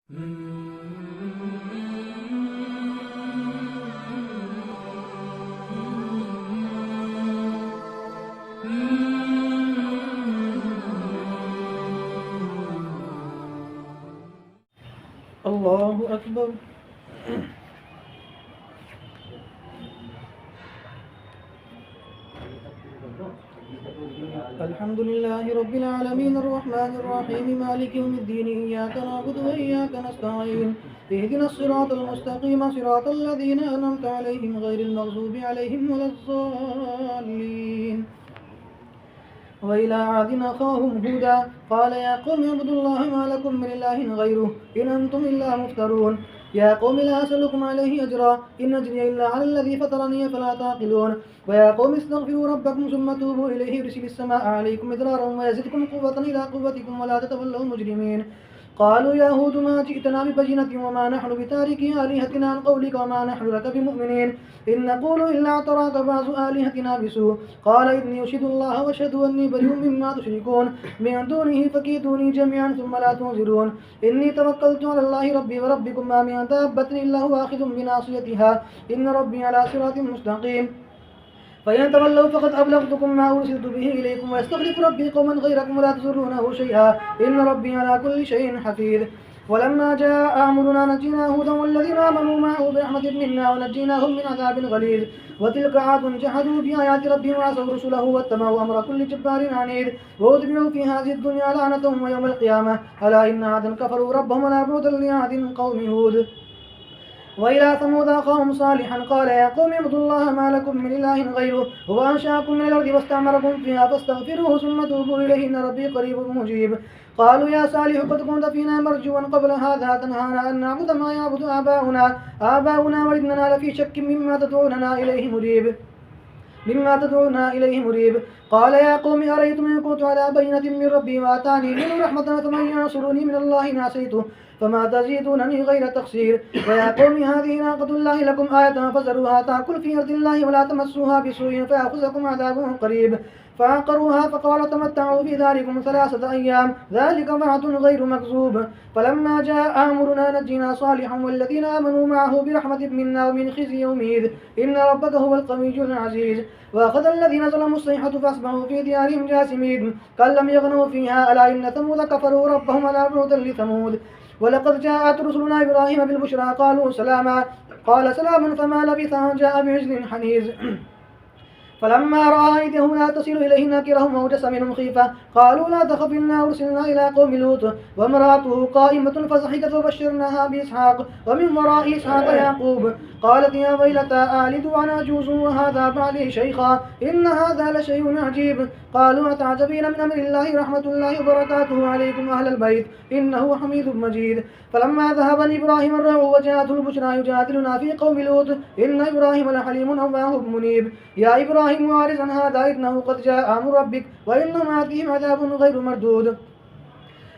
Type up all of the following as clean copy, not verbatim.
الله أكبر. الحمد لله رب العالمين الرحمن الرحيم مالك يوم الدين إياك نعبد وإياك نستعين اهدنا الصراط المستقيم صراط الذين أنعمت عليهم غير المغضوب عليهم ولا الضالين. وإلى عاد أخاهم هودا قال يا قوم اعبدوا الله ما لكم من إله غيره إن أنتم إلا مفترون. يا قوم لا أسألكم عليه أجرا إن أجري إلا على الذي فطرني فلا تعقلون. ويا قوم استغفروا ربكم ثم توبوا إليه يرسل السماء عليكم مدرارا ويزدكم قوة إلى قوتكم ولا تتولوا مجرمين. قالوا يا هود ما جئتنا ببينة وما نحن بتاركي آلهتنا عن قولك وما نحن لك بمؤمنين إن نقول إلا اعتراك بعض آلهتنا بسوء. قال إني أشهد الله وأشهد أني بريء مما تشركون من دونه فكيدوني جميعا ثم لا تنظرون. إني توكلت على الله ربي وربكم ما من دابة إلا هو آخذ بناصيتها إن ربي على صراط مستقيم. فإن تولوا فقد أبلغتكم ما أرسلت به إليكم ويستخلف ربي قوما غيركم ولا تضرونه شيئا إن ربي على كل شيء حفيظ. ولما جاء أمرنا نجينا هودا والذين آمنوا معه برحمة منا ونجيناهم من عذاب غليظ. وتلك عاد جحدوا بآيات ربهم وعصوا رسله واتبعوا أمر كل جبار عنيد وأتبعوا في هذه الدنيا لعنة ويوم القيامة ألا إن عادا كفروا ربهم ولا بعدا لعاد قوم هود. وإلى ثمود أخاهم صالحا قال يا قوم اعبدوا الله ما لكم من إله غيره هو أنشأكم من الأرض واستعمركم فيها فاستغفروه ثم توبوا إليه إن ربي قريب مجيب. قالوا يا صالح قد كنت فينا مرجوا قبل هذا تنهانا أن نعبد ما يعبد آباؤنا وإننا لفي شك مما تدعوننا إليه مريب. قال يا قوم أرأيتم إن كنت على بينة من ربي وآتاني منه رحمة فمن ينصرني من الله إن عصيته فما تزيدونني غير تقصير. ويا قوم هذه ناقة الله لكم آية فذروها تأكل في أرض الله ولا تمسوها بسوء فيأخذكم عذاب قريب. فعقروها فقال تمتعوا في داركم 3 أيام ذلك وعد غير مكذوب. فلما جاء أمرنا نجينا صالحا والذين آمنوا معه برحمة منا ومن خزي يومئذ إن ربك هو القوي العزيز. وأخذ الذين ظلموا الصيحة فأصبحوا في ديارهم جاثمين كأن لم يغنوا فيها ألا إن ثمود كفروا ربهم ألا بعدا لثمود. ولقد جاءت رسلنا إبراهيم بالبشرى قالوا سلاما قال سلام فما لبث أن جاء بعجل حنيذ. فلما رأى أيديهم لا تصل إليه نكرهم وأوجس منهم خيفة قالوا لا تخف إنا أرسلنا إلى قوم لوط وامرأته قائمة فضحكت وبشرناها بإسحاق ومن وراء إسحاق يعقوب قالت يا ويلتى آلد وأنا عجوز وهذا بعلي شيخا إن هذا لشيء عجيب. قالوا أتعجبين من أمر الله رحمة الله وبركاته عليكم أهل البيت إنه حميد مجيد. فلما ذهب إبراهيم الرعو وجاءته البشرى يجادلنا في قوم لوط إن إبراهيم لحليم أواه منيب. يا إبراهيم أعرض عن هذا إنه قد جاء أمر ربك وإنهم آتيهم عذاب غير مردود.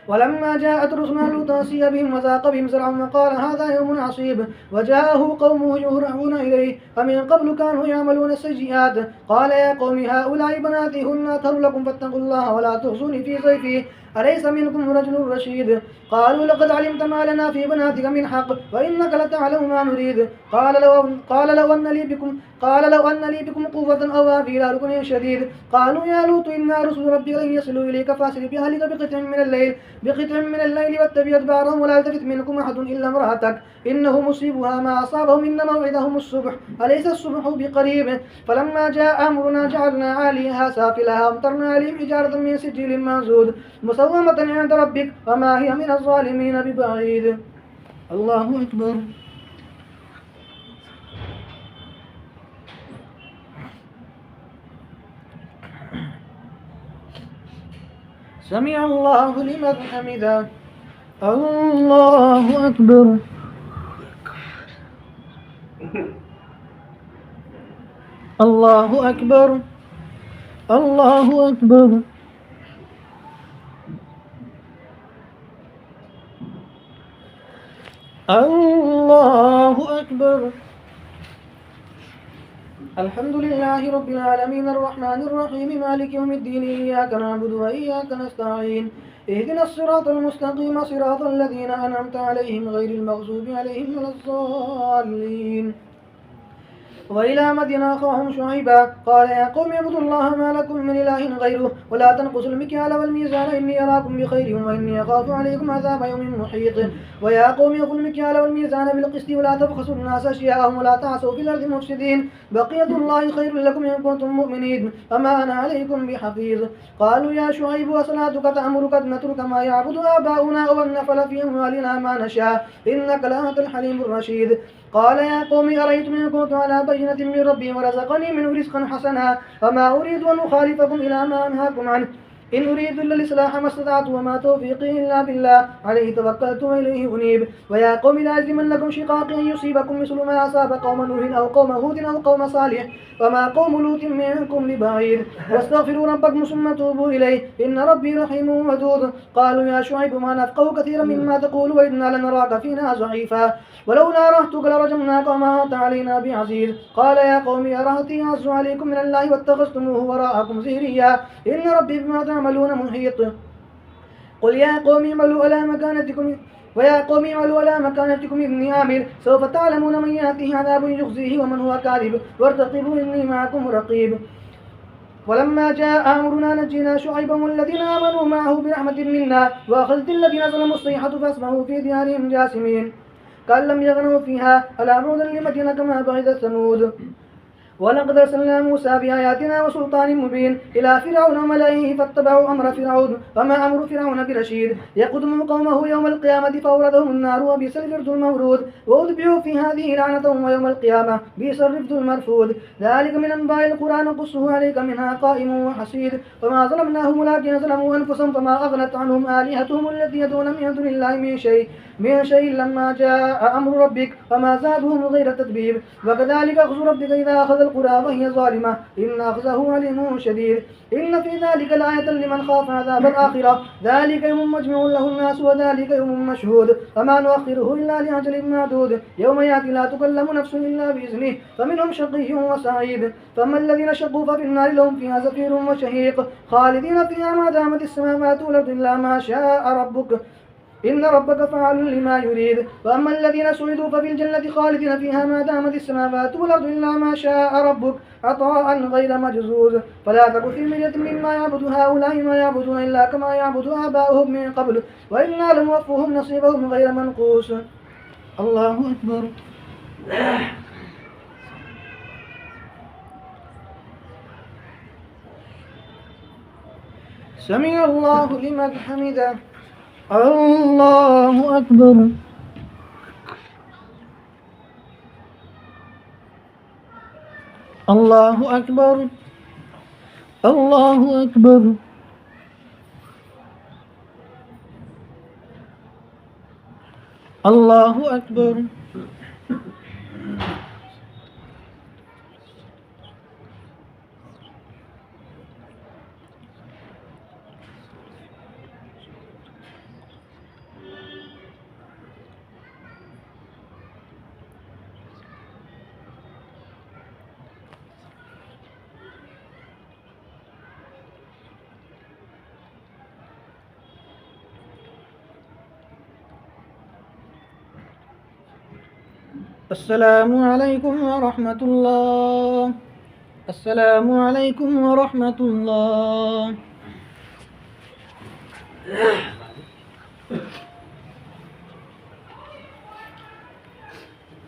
ولما جاءت رسلنا لوطا سيء بهم وذاق بهم زرعا وقال هذا يوم عصيب وجاءه قومه يهرعون إليه فمن قبل كانوا يعملون السيئات قال يا قوم هؤلاء بناتي هن أطهر لكم فاتقوا الله ولا تخزوني في ضيفي أليس منكم رجل رشيد. قالوا لقد علمت ما لنا في بناتك من حق وإنك لتعلم ما نريد. قال لو أن لي بكم قوة أو آوي إلى ركن شديد. قالوا يا لوط إنا رسل ربك لن يصلوا إليك فاسر بأهلك بقطع من الليل واتبع أدبارهم ولا يلتفت منكم أحد إلا امرأتك إنه مصيبها ما أصابهم إن موعدهم الصبح أليس الصبح بقريب. فلما جاء أمرنا جعلنا عاليها سافلها وامطرنا عليهم حجارة من سجيل منضود مسومة عند ربك وما هي من الظالمين ببعيد. الله أكبر. سمع الله لمن حمده. الله أكبر. الله أكبر. الله أكبر. الله أكبر. الحمد لله رب العالمين الرحمن الرحيم مالك يوم الدين إياك نعبد وإياك نستعين اهدنا الصراط المستقيم صراط الذين أنعمت عليهم غير المغضوب عليهم ولا الضالين. وإلى مدين أخاهم شعيبا قال يا قوم اعبدوا الله ما لكم من إله غيره ولا تنقصوا المكيال والميزان إني أراكم بخير وإني أخاف عليكم عذاب يوم محيط. ويا قوم أوفوا المكيال والميزان بالقسط ولا تبخسوا الناس أشياءهم ولا تعثوا في الأرض مفسدين بقية الله خير لكم إن كنتم مؤمنين فما أنا عليكم بحفيظ. قالوا يا شعيب وصلاتك تأمرك أن نترك ما يعبد آباؤنا وأن نفعل في أموالنا ما نشاء إنك لأنت الحليم الرشيد. قال يا قوم أرأيتم إن كنت على بينة من ربي ورزقني منه رزقا حسنا فما أريد أن أخالفكم إلى ما أنهاكم عنه إن أريد إلا الإصلاح ما استطعت وما توفيقي إلا بالله عليه توكلت وإليه أنيب. ويا قوم لا يجرمنكم شقاقي أن يصيبكم مثل ما أصاب قوم نوح أو قوم هود أو قوم صالح وما قوم لوط منكم ببعيد واستغفروا ربكم ثم توبوا إليه إن ربي رحيم ودود. قالوا يا شعيب ما نفقه كثيرا مما تقول وإنا لنراك فينا ضعيفا ولولا رهتك لرجمناك وما أنت علينا بعزيز. قال يا قوم أرهتي أعز عليكم من الله واتخذتموه وراءكم ظهريا إن ربي بما تعملون محيط. قل يا قوم اعملوا على مكانتكم ويا قوم اعملوا على مكانتكم إني عامل سوف تعلمون من يأتيه عذاب يخزيه ومن هو كاذب وارتقبوا إني معكم رقيب. ولما جاء أمرنا نجينا شعيبا والذين آمنوا معه برحمة منا وأخذت الذين ظلموا الصيحة فأصبحوا في ديارهم جاثمين كأن لم يغنوا فيها ألا بعدا لمدين كما بعد ثمود. ولقد أرسلنا موسى بآياتنا وسلطان مبين إلى فرعون وملئه فاتبعوا أمر فرعون وما أمر فرعون برشيد يقدم قومه يوم القيامة فأوردهم النار وبئس الورد المورود وأتبعوا في هذه لعنة ويوم القيامة بئس الرفد المرفود. ذلك من أنباء القرآن نقصه عليك منها قائم وحصيد وما ظلمناهم ولكن ظلموا أنفسهم فما أغنت عنهم آلهتهم التي يدعون من دون الله من شيء لما جاء أمر ربك وما زادهم غير تتبيب. وكذلك أخذ ربك إذا أخذ القرى وهي ظالمة إن أخذه عليم شديد إن في ذلك لآية لمن خاف عذاب الآخرة ذلك يوم مجمع له الناس وذلك يوم مشهود وما نؤخره إلا لأجل معدود يوم يأتي لا تكلم نفس إلا بإذنه فمنهم شقي وسعيد. فأما الذين شقوا ففي النار لهم فيها زفير وشهيق خالدين فيها ما دامت السماوات والأرض إلا ما شاء ربك إن ربك فعال لما يريد. وأما الذين سعدوا ففي الجنة خالدين فيها ما دامت السماوات والأرض إلا ما شاء ربك عطاء غير مجزوز. فلا تك في مرية مما يعبد هؤلاء ما يعبدون إلا كما يعبد آباؤهم من قبل وإنا لنوفهم نصيبهم غير منقوص. الله أكبر. سمع الله لمن حمده. الله أكبر. الله أكبر. الله أكبر. الله أكبر. السلام عليكم ورحمة الله. السلام عليكم ورحمة الله.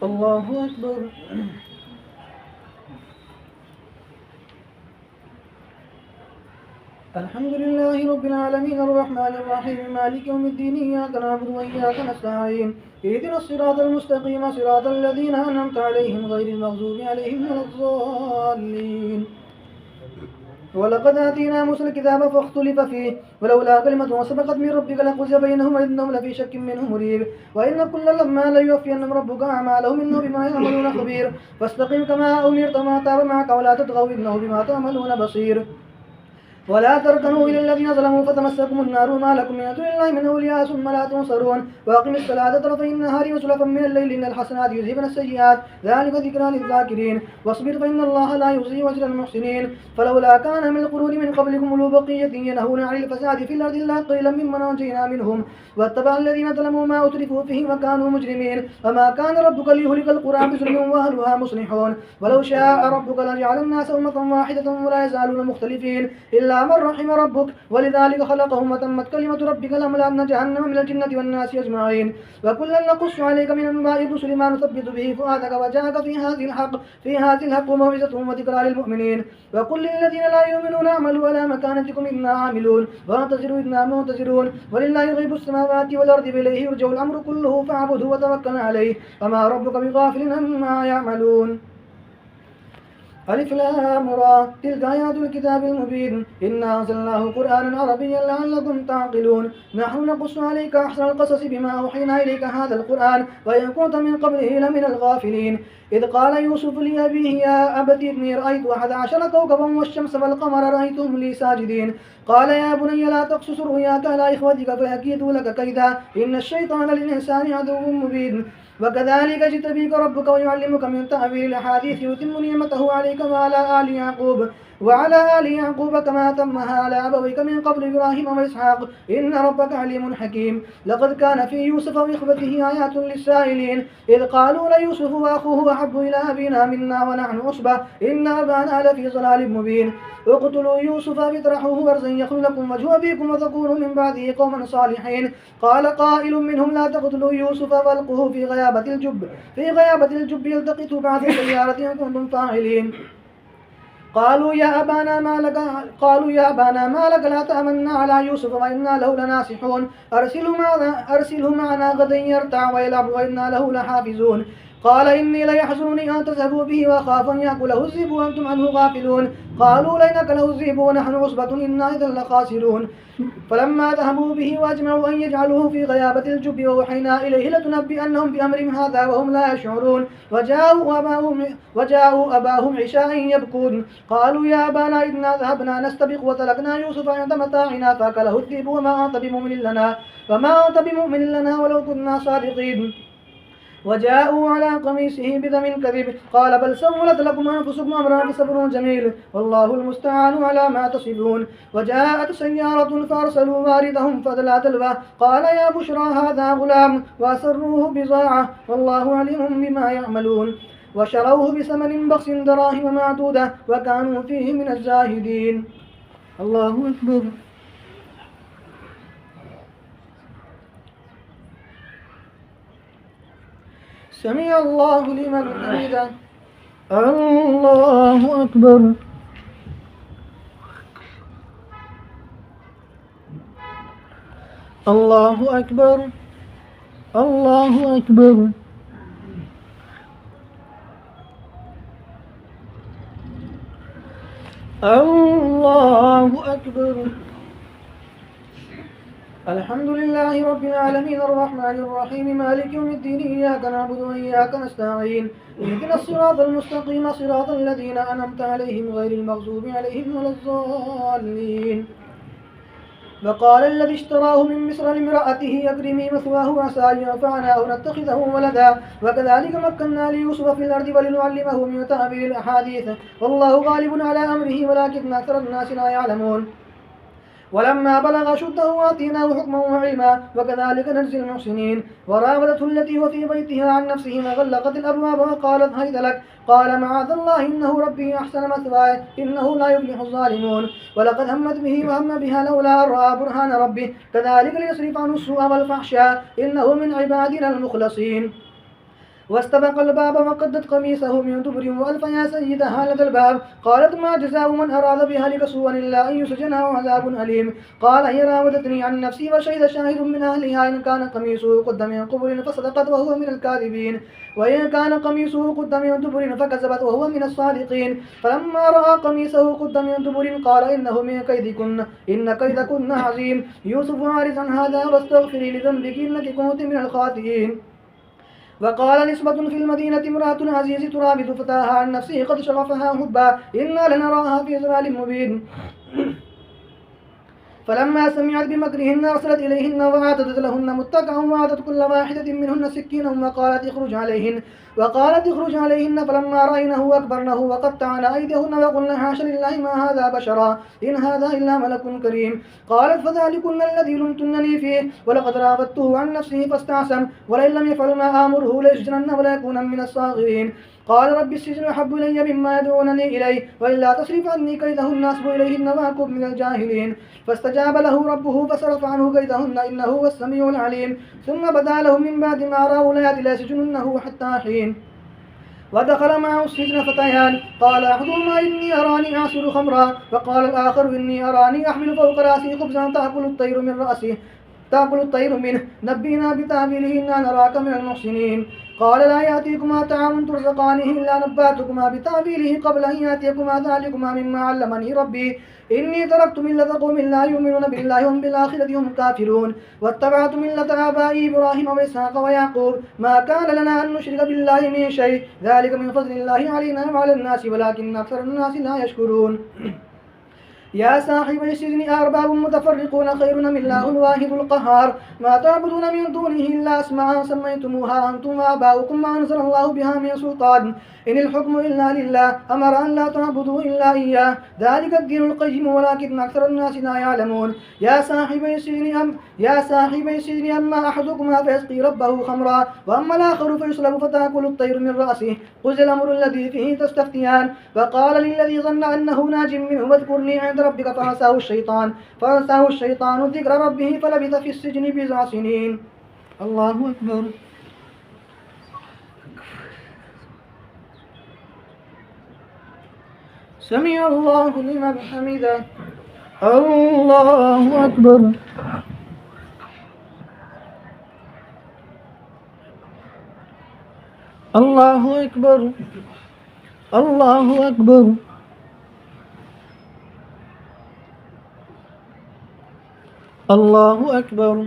الله أكبر. الحمد لله رب العالمين الرحمن الرحيم مالك يوم الدين إياك نعبد وإياك نستعين اهدنا الصراط المستقيم صراط الذين أنعمت عليهم غير المغضوب عليهم ولا الضالين. ولقد آتينا موسى الكتاب فاختلف فيه ولولا كلمة سبقت من ربك لقضي بينهم وإنهم لفي شك منه مريب. وإن كلا لما ليوفينهم ربك أعمالهم إنه بما يعملون خبير. فاستقم كما أمرت وما تاب معك ولا تطغوا إنه بما تعملون بصير. ولا تركنوا إلى الذين ظلموا فتمسكم النار ما لكم من دون الله من أولياء ثم لا تنصرون وأقم الصلاة طرفي النهار وزلفا من الليل إن الحسنات يذهبن السيئات ذلك ذكرى للذاكرين واصبر فإن الله لا يضيع أجر المحسنين فلولا كان من القرون من قبلكم أولو بقية ينهون عن الفساد في الأرض إلا قليلا ممن أنجينا منهم واتبع الذين ظلموا ما أترفوا فيه وكانوا مجرمين وما كان ربك ليهلك القرى بظلم وأهلها مصلحون ولو شاء ربك لجعل الناس أمة واحدة ولا يزالون مختلفين إلا من رحم ربك ولذلك خلقهم وتمت كلمة ربك لأملأن جهنم من الجنة والناس أجمعين وكلا نقص عليك من أنباء الرسل ما نثبت به فؤادك وجاءك في هذه الحق وموعظة وذكرى للمؤمنين وقل للذين لا يؤمنون اعملوا على مكانتكم إنا عاملون وانتظروا إنا منتظرون ولله غيب السماوات والأرض وإليه يرجع الأمر كله فاعبده وتوكل عليه وما ربك بغافل عما يعملون ألف لام را تلك آيات الكتاب المبين إنا أنزلناه قرآنا عربيا لعلكم تعقلون نحن نقص عليك أحسن القصص بما أوحينا إليك هذا القرآن وإن كنت من قبله لمن الغافلين إذ قال يوسف لأبيه يا أبت إني رأيت 11 كوكبا والشمس والقمر رأيتهم لي ساجدين قال يا بني لا تقصص رؤياك على إخوتك فيكيدوا لك كيدا إن الشيطان للإنسان عدو مبين وكذلك اجتبيك ربك ويعلمك من تأويل الأحاديث ويتم نعمته عليك وعلى آل يعقوب كما تمها على أبويك من قبل إبراهيم وإسحاق إن ربك عليم حكيم لقد كان في يوسف وإخوته آيات للسائلين إذ قالوا ليوسف وأخوه أحب إلى أبينا منا ونحن عصبة إن أبانا لفي ضلال مبين اقتلوا يوسف فاطرحوه أرضا يخل لكم وجه أبيكم وتكونوا من بعده قوما صالحين قال قائل منهم لا تقتلوا يوسف والقوه في غيابة الجب يلتقطه بعض السيارة إن كنتم فاعلين قالوا يا أبانا ما لك لا تأمنا على يوسف وإنا له لناصحون أرسله معنا غدا يرتع ويلعب وإنا له لحافظون قال إني ليحزنني أن تذهبوا به وأخاف أن يأكله الذئب وأنتم عنه غافلون قالوا لئن أكله الذئب ونحن عصبة إنا إذا لخاسرون فلما ذهبوا به وأجمعوا أن يجعلوه في غيابة الجب وأوحينا إليه لتنبئنهم بأمرهم هذا وهم لا يشعرون وجاءوا أباهم عشاء يبكون قالوا يا أبانا إنا ذهبنا نستبق وتركنا يوسف عند متاعنا فأكله الذئب وما أنت بمؤمن لنا ولو كنا صادقين وجاءوا على قميصه بدم كذب قال بل سولت لكم أنفسكم أمرا فصبر جميل والله المستعان على ما تصفون وجاءت سيارة فأرسلوا واردهم فدلى دلوه قال يا بشرى هذا غلام وأسروه بضاعة والله عليم بما يعملون وشروه بثمن بخس دراهم معدودة وكانوا فيه من الزاهدين الله أكبر سمع الله لمن حمده الله أكبر الله أكبر الله أكبر الله أكبر الحمد لله رب العالمين الرحمن الرحيم مالك يوم الدين إياك نعبد وإياك نستعين اهدنا الصراط المستقيم صراط الذين أنعمت عليهم غير المغضوب عليهم ولا الضالين وقال الذي اشتراه من مصر لامرأته أكرمي مثواه عسى أن ينفعنا أو نتخذه ولدا وكذلك مكنا ليوسف في الأرض ولنعلمه من تأويل الأحاديث والله غالب على أمره ولكن أكثر الناس لا يعلمون ولما بلغ أشده آتيناه حكما وعلما وكذلك نجزي المحسنين وراودته التي هو في بيتها عن نفسه وغلقت الأبواب وقالت هيت لك قال معاذ الله إنه ربي أحسن مثواي إنه لا يفلح الظالمون ولقد همت به وهم بها لولا أن رأى برهان ربه كذلك ليصرف عنه السوء والفحشاء إنه من عبادنا المخلصين واستبق الباب وقدت قميصه من دبر وألف يا سيدها لدى الباب قالت ما جزاء من أراد بأهلك سوءا إلا أن يسجن أو عذاب أليم قال هي راودتني عن نفسي وشهد شاهد من أهلها إن كان قميصه قد من قبل فصدقت وهو من الكاذبين وإن كان قميصه قد من دبر فكذبت وهو من الصادقين فلما رأى قميصه قد من دبر قال إنه من كيدكن إن كيدكن عظيم يوسف عارض عن هذا واستغفري لذنبك إنك كنت من الخاطئين وقال نسبة في المدينة امرأة العزيز تراود فتاها عن نفسه قد شغفها حبا إنا لنراها في ضلال مبين فلما سمعت بمكرهن أرسلت إليهن وأعتدت لهن متكئا وأعطت كل واحدة منهن سكينا وقالت اخرج عليهن فلما رأينه أكبرنه وقطعن أيديهن وقلن حاش لله ما هذا بشرا إن هذا إلا ملك كريم. قالت فذلكن الذي لمتنني فيه ولقد راودته عن نفسه فاستعصم ولئن لم يفعل ما آمره ليسجنن وليكون من الصاغرين. قال رب السجن أحب إلي مما يدعونني إليه وإلا تصرف عني كيدهن أصب إليهن وأكن من الجاهلين. فاستجاب له ربه فصرف عنه كيدهن إنه هو السميع العليم. ثم بدا لهم من بعد ما رأوا الآيات ليسجننه حتى حين. ودخل معه السجن فتيان قال أحدهما إني أراني أعصر خمرا وقال الآخر إني أراني أحمل فوق رأسي خبزا تأكل الطير منه نبينا بتأويله إنا نراك من المحسنين. قال لا يأتيكما طعام ترزقانه إلا نبأتكما بتأويله قبل أن يأتيكما ذلكما مما علمني ربي إني تركت ملة قوم لا يؤمنون بالله وهم بالآخرة هم كافرون واتبعت ملة آبائي إبراهيم وإسحاق ويعقوب ما كان لنا أن نشرك بالله من شيء ذلك من فضل الله علينا وعلى الناس ولكن أكثر الناس لا يشكرون. يا صاحبي السجن أرباب متفرقون خير من الله الواحد القهار ما تعبدون من دونه إلا أسماء سميتموها أنتم وآباؤكم ما أنزل الله بها من سلطان إن الحكم إلا لله أمر أن لا تعبدوا إلا إياه ذلك الدين القيم ولكن أكثر الناس لا يعلمون. يا صاحبي السجن أما أحدكما فيسقي ربه خمرا وأما الآخر فيصلب فتأكل الطير من رأسه قضي الأمر الذي فيه تستفتيان. وقال للذي ظن أنه ناج منه واذكرني عند ربك فأنساه الشيطان ذكر ربه فلبث في السجن بضع سنين. الله أكبر. سمع الله لمن حمده. الله أكبر. الله أكبر. الله أكبر. الله أكبر.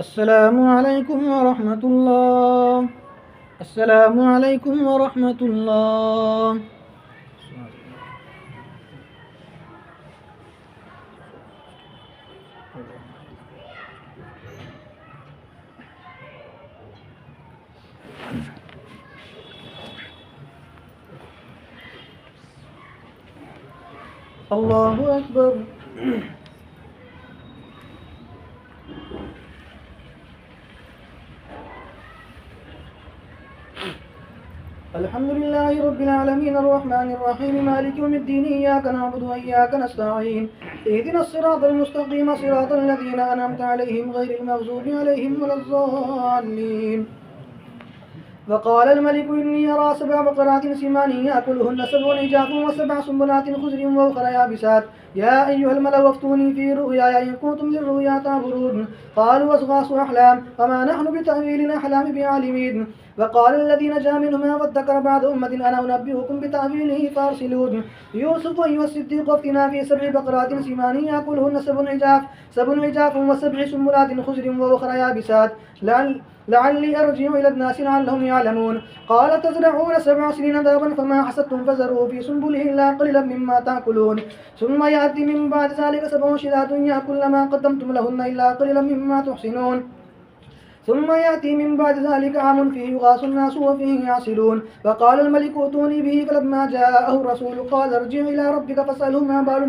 السلام عليكم ورحمة الله. السلام عليكم ورحمة الله. الله أكبر. الحمد لله رب العالمين الرحمن الرحيم مالك يوم الدين إياك نعبد وإياك نستعين اهدنا الصراط المستقيم صراط الذين أنعمت عليهم غير المغضوب عليهم ولا الضالين. وقال الملك إني أرى 7 بقرات سمان يأكلهن 7 عجاف و7 سنبلات خضر وأخرى يابسات يا أيها الملأ افتوني في رؤياي إن كنتم للرؤيا تعبرون. قالوا أضغاث أحلام وما نحن بتأويل الأحلام بعالمين. وقال الذي نجا منهما وادكر بعد أمة أنا أنبئكم بتأويله فأرسلون. يوسف أيها الصديق افتنا في 7 بقرات سمان يأكلهن 7 عجاف و7 سنبلات خضر وأخرى يابسات لعلي أرجع إلى الناس لعلهم يعلمون. قال تزرعون 7 سنين دابا فما حصدتم فذروه في سنبله إلا قليلا مما تأكلون ثم يأتي من بعد ذلك 7 شداد يأكل ما قدمتم لهن إلا قليلا مما تحسنون ثم يأتي من بعد ذلك عام فيه يغاث الناس وفيه يعصرون. وقال الملك ائتوني به فلما جاءه الرسول قال ارجع إلى ربك فاسأله ما بال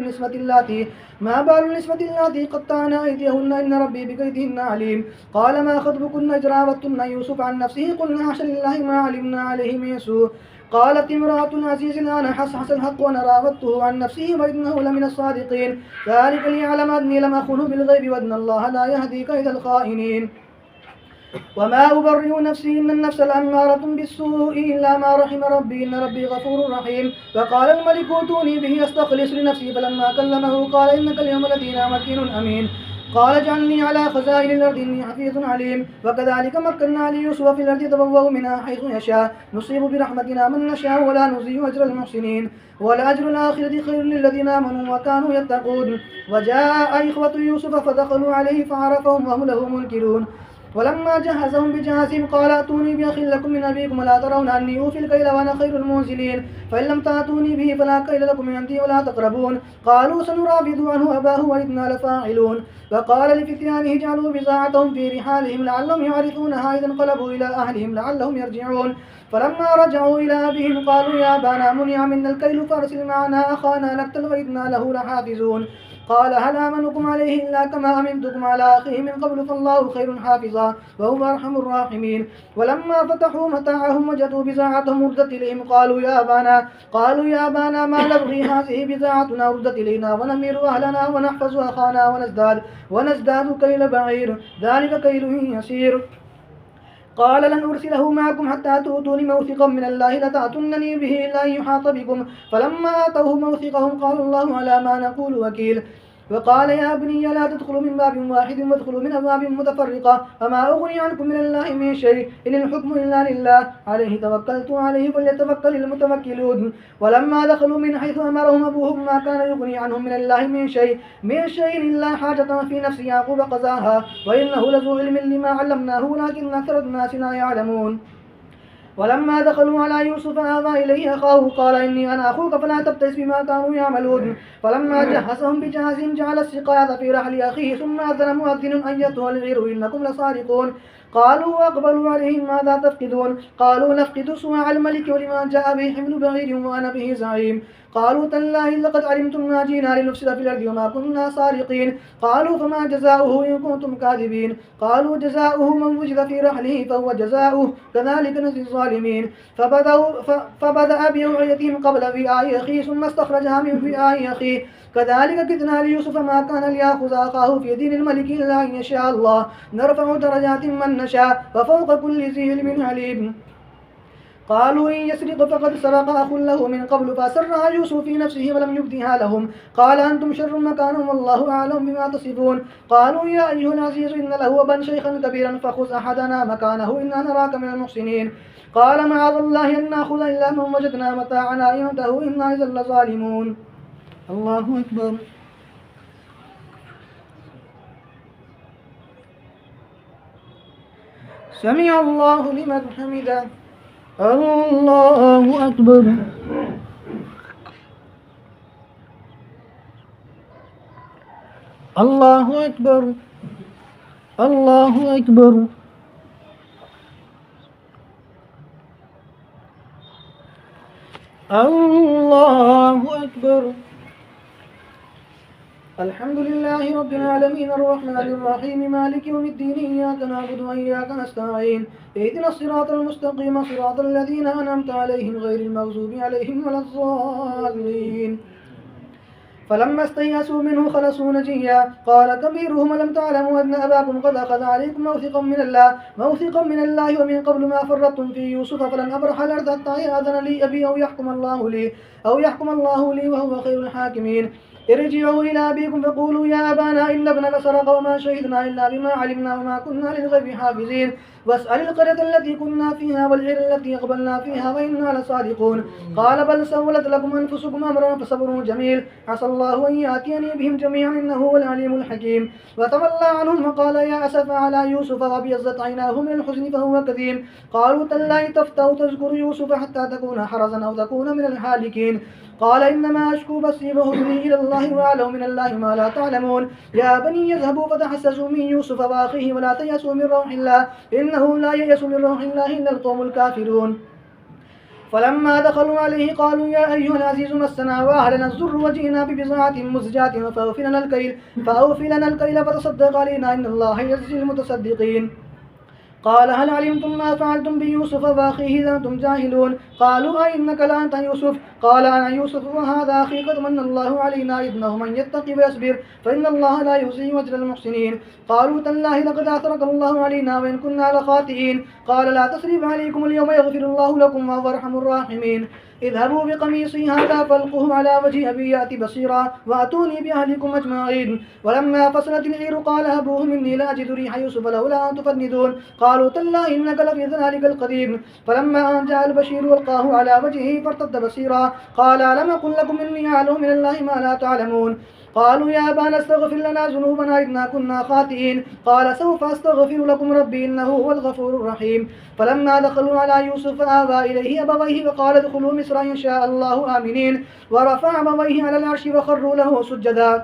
النسوة اللاتي قطعن أيديهن إن ربي بكيدهن عليم. قال ما خطبكن إذ راوتن يوسف عن نفسه قلنا حاشا لله ما علمنا عليه من سوء. قالت امرأة العزيز الآن حصحص الحق وأنا راودته عن نفسه وإنه لمن الصادقين ذلك ليعلم أني لم أخنه بالغيب وأن الله لا يهدي كيد الخائنين. وما أبرئ نفسي إن النفس لأمارة بالسوء إلا ما رحم ربي إن ربي غفور رحيم. فقال الملك ائتوني به أستخلص لنفسي فلما كلمه قال إنك اليوم لدينا مكين أمين. قال اجعلني على خزائن الأرض إني حفيظ عليم. وكذلك مكنا ليوسف في الأرض يتبوأ منها حيث يشاء نصيب برحمتنا من نشاء ولا نضيع أجر المحسنين ولأجر الآخرة خير للذين آمنوا وكانوا يتقون. وجاء إخوة يوسف فدخلوا عليه فعرفهم وهم له منكرون. ولما جهزهم بجهازهم قال ائتوني بأخ لكم من أبيكم ألا ترون أني أوفي الكيل وأنا خير المنزلين فإن لم تأتوني به فلا كيل لكم من عندي ولا تقربون. قالوا سنراود عنه أباه وإنا لفاعلون. وقال لفتيانه اجعلوا بضاعتهم في رحالهم لعلهم يعرفونها إذا انقلبوا إلى أهلهم لعلهم يرجعون. فلما رجعوا إلى أبيهم قالوا يا أبانا منع منا الكيل فأرسل معنا أخانا نقتل وإنا له لحافظون. قال هل آمنكم عليه إلا كما أمنتكم على أخيه من قبل فالله خير حافظا وهو أرحم الراحمين. ولما فتحوا متاعهم وجدوا بضاعتهم ردت إليهم قالوا يا أبانا ما نبغي هذه بضاعتنا ردت إلينا ونمير أهلنا ونحفظ أخانا ونزداد كيل بعير ذلك كيل يسير. قال لن أرسله معكم حتى تؤتوني موثقا من الله لتأتونني به إلا أن يحاط بكم. فلما آتوه موثقهم قال الله على ما نقول وكيل. وقال يا ابني لا تدخلوا من باب واحد وادخلوا من أبواب متفرقة فما أغني عنكم من الله من شيء إن الحكم إلا لله عليه توكلت عليه فليتوكل المتوكلون. ولما دخلوا من حيث أمرهم أبوهم ما كان يغني عنهم من الله من شيء إلا حاجة في نفس يعقوب قضاها وإنه لذو علم لما علمناه ولكن أكثر الناس لا يعلمون. ولما دخلوا على يوسف آوى إليه أخاه قال إني أنا أخوك فلا تبتئس بما كانوا يعملون. فلما جهزهم بجهازهم جعل السقاية في رحل أخيه ثم أذن مؤذن أيتها العير إنكم لسارقون. قالوا وأقبلوا عليهم ماذا تفقدون. قالوا نفقد صواع الملك ولما جاء به حمل بعير وأنا به زعيم. قالوا تالله لقد علمتم ما جئنا لنفسد في الأرض وما كنا سارقين. قالوا فما جزاؤه إن كنتم كاذبين. قالوا جزاؤه من وجد في رحله فهو جزاؤه كذلك نجزي الظالمين. فبدأ بأوعيتهم قبل وعاء أخيه ثم استخرجها من وعاء أخيه كذلك كدنا ليوسف ما كان ليأخذ أخاه في دين الملك إلا أن يشاء الله نرفع درجات من نشاء وفوق كل ذي علم عليم. قالوا إن يسرق فقد سرق أخ له من قبل فأسرها يوسف في نفسه ولم يبدها لهم قال أنتم شر مكانا والله أعلم بما تصفون. قالوا يا أيها العزيز إن له أبا شيخا كبيرا فخذ أحدنا مكانه إنا نراك من المحسنين. قال معاذ الله أن نأخذ إلا من وجدنا متاعنا عنده إنا إذا لظالمون. الله أكبر. سمع الله لمن حمده. الله أكبر. الله أكبر. الله أكبر. الله أكبر. الحمد لله رب العالمين الرحمن الرحيم مالك يوم الدين إياك نعبد وإياك نستعين اهدنا الصراط المستقيم صراط الذين أنعمت عليهم غير المغضوب عليهم ولا الضالين. فلما استيأسوا منه خلصوا نجيا قال كبيرهم ألم تعلموا أن أباكم قد أخذ عليكم موثقا من الله ومن قبل ما فرطتم في يوسف فلن أبرح الأرض حتى يأذن لي أبي أو يحكم الله لي وهو خير الحاكمين. ارجعوا إلى أبيكم فقولوا يا أبانا إن ابنك سرق وما شهدنا إلا بما علمنا وما كنا للغيب حافظين واسأل القرية التي كنا فيها والعير التي أقبلنا فيها وإنا لصادقون. قال بل سولت لكم أنفسكم أمرا فصبر جميل عسى الله أن يأتيني بهم جميعا إنه هو العليم الحكيم. وتولى عنهم وقال يا أسف على يوسف وابيضت عيناه من الحزن فهو كظيم. قالوا تالله تفتأ تذكر يوسف حتى تكون حرزا أو تكون من الهالكين. قال إنما أشكو بثي وحزني إلى الله وأعلم من الله ما لا تعلمون. يا بني يذهبوا فتحسسوا من يوسف وأخيه ولا تيأسوا من روح الله إنه لا ييأس من روح الله إلا القوم الكافرون. فلما دخلوا عليه قالوا يا أيها العزيز مسنا وأهلنا الضر وجئنا ببضاعة مزجاة فأوف لنا الكيل فتصدق علينا إن الله يجزي المتصدقين. قال هل علمتم ما فعلتم بيوسف وأخيه إذ أنتم جاهلون قالوا أئنك لأنت يوسف قال أنا يوسف وهذا أخي قد من الله علينا إنه من يتقي ويصبر فإن الله لا يضيع أجر المحسنين قالوا تالله لقد آثرك الله علينا وإن كنا لخاطئين قال لا تثريب عليكم اليوم يغفر الله لكم وهو أرحم الراحمين اذهبوا بقميصي هذا فالقوه على وجه أبي يأتي بصيرا وأتوني بأهلكم أجمعين ولما فصلت العير قال أبوهم إني لأجد ريح يوسف لولا أن تفندون قالوا تالله إنك لفي ذلك القديم فلما أن جاء البشير والقاه على وجهه فارتد بصيرا قال ألم أقل لكم إني أعلم من الله ما لا تعلمون قالوا يا أبانا استغفر لنا ذنوبنا إنا كنا خاطئين قال سوف أستغفر لكم ربي إنه هو الغفور الرحيم فلما دخلوا على يوسف آوى إليه أبويه وقال ادخلوا مصر إن شاء الله آمنين ورفع أبويه على العرش وخروا له سجدا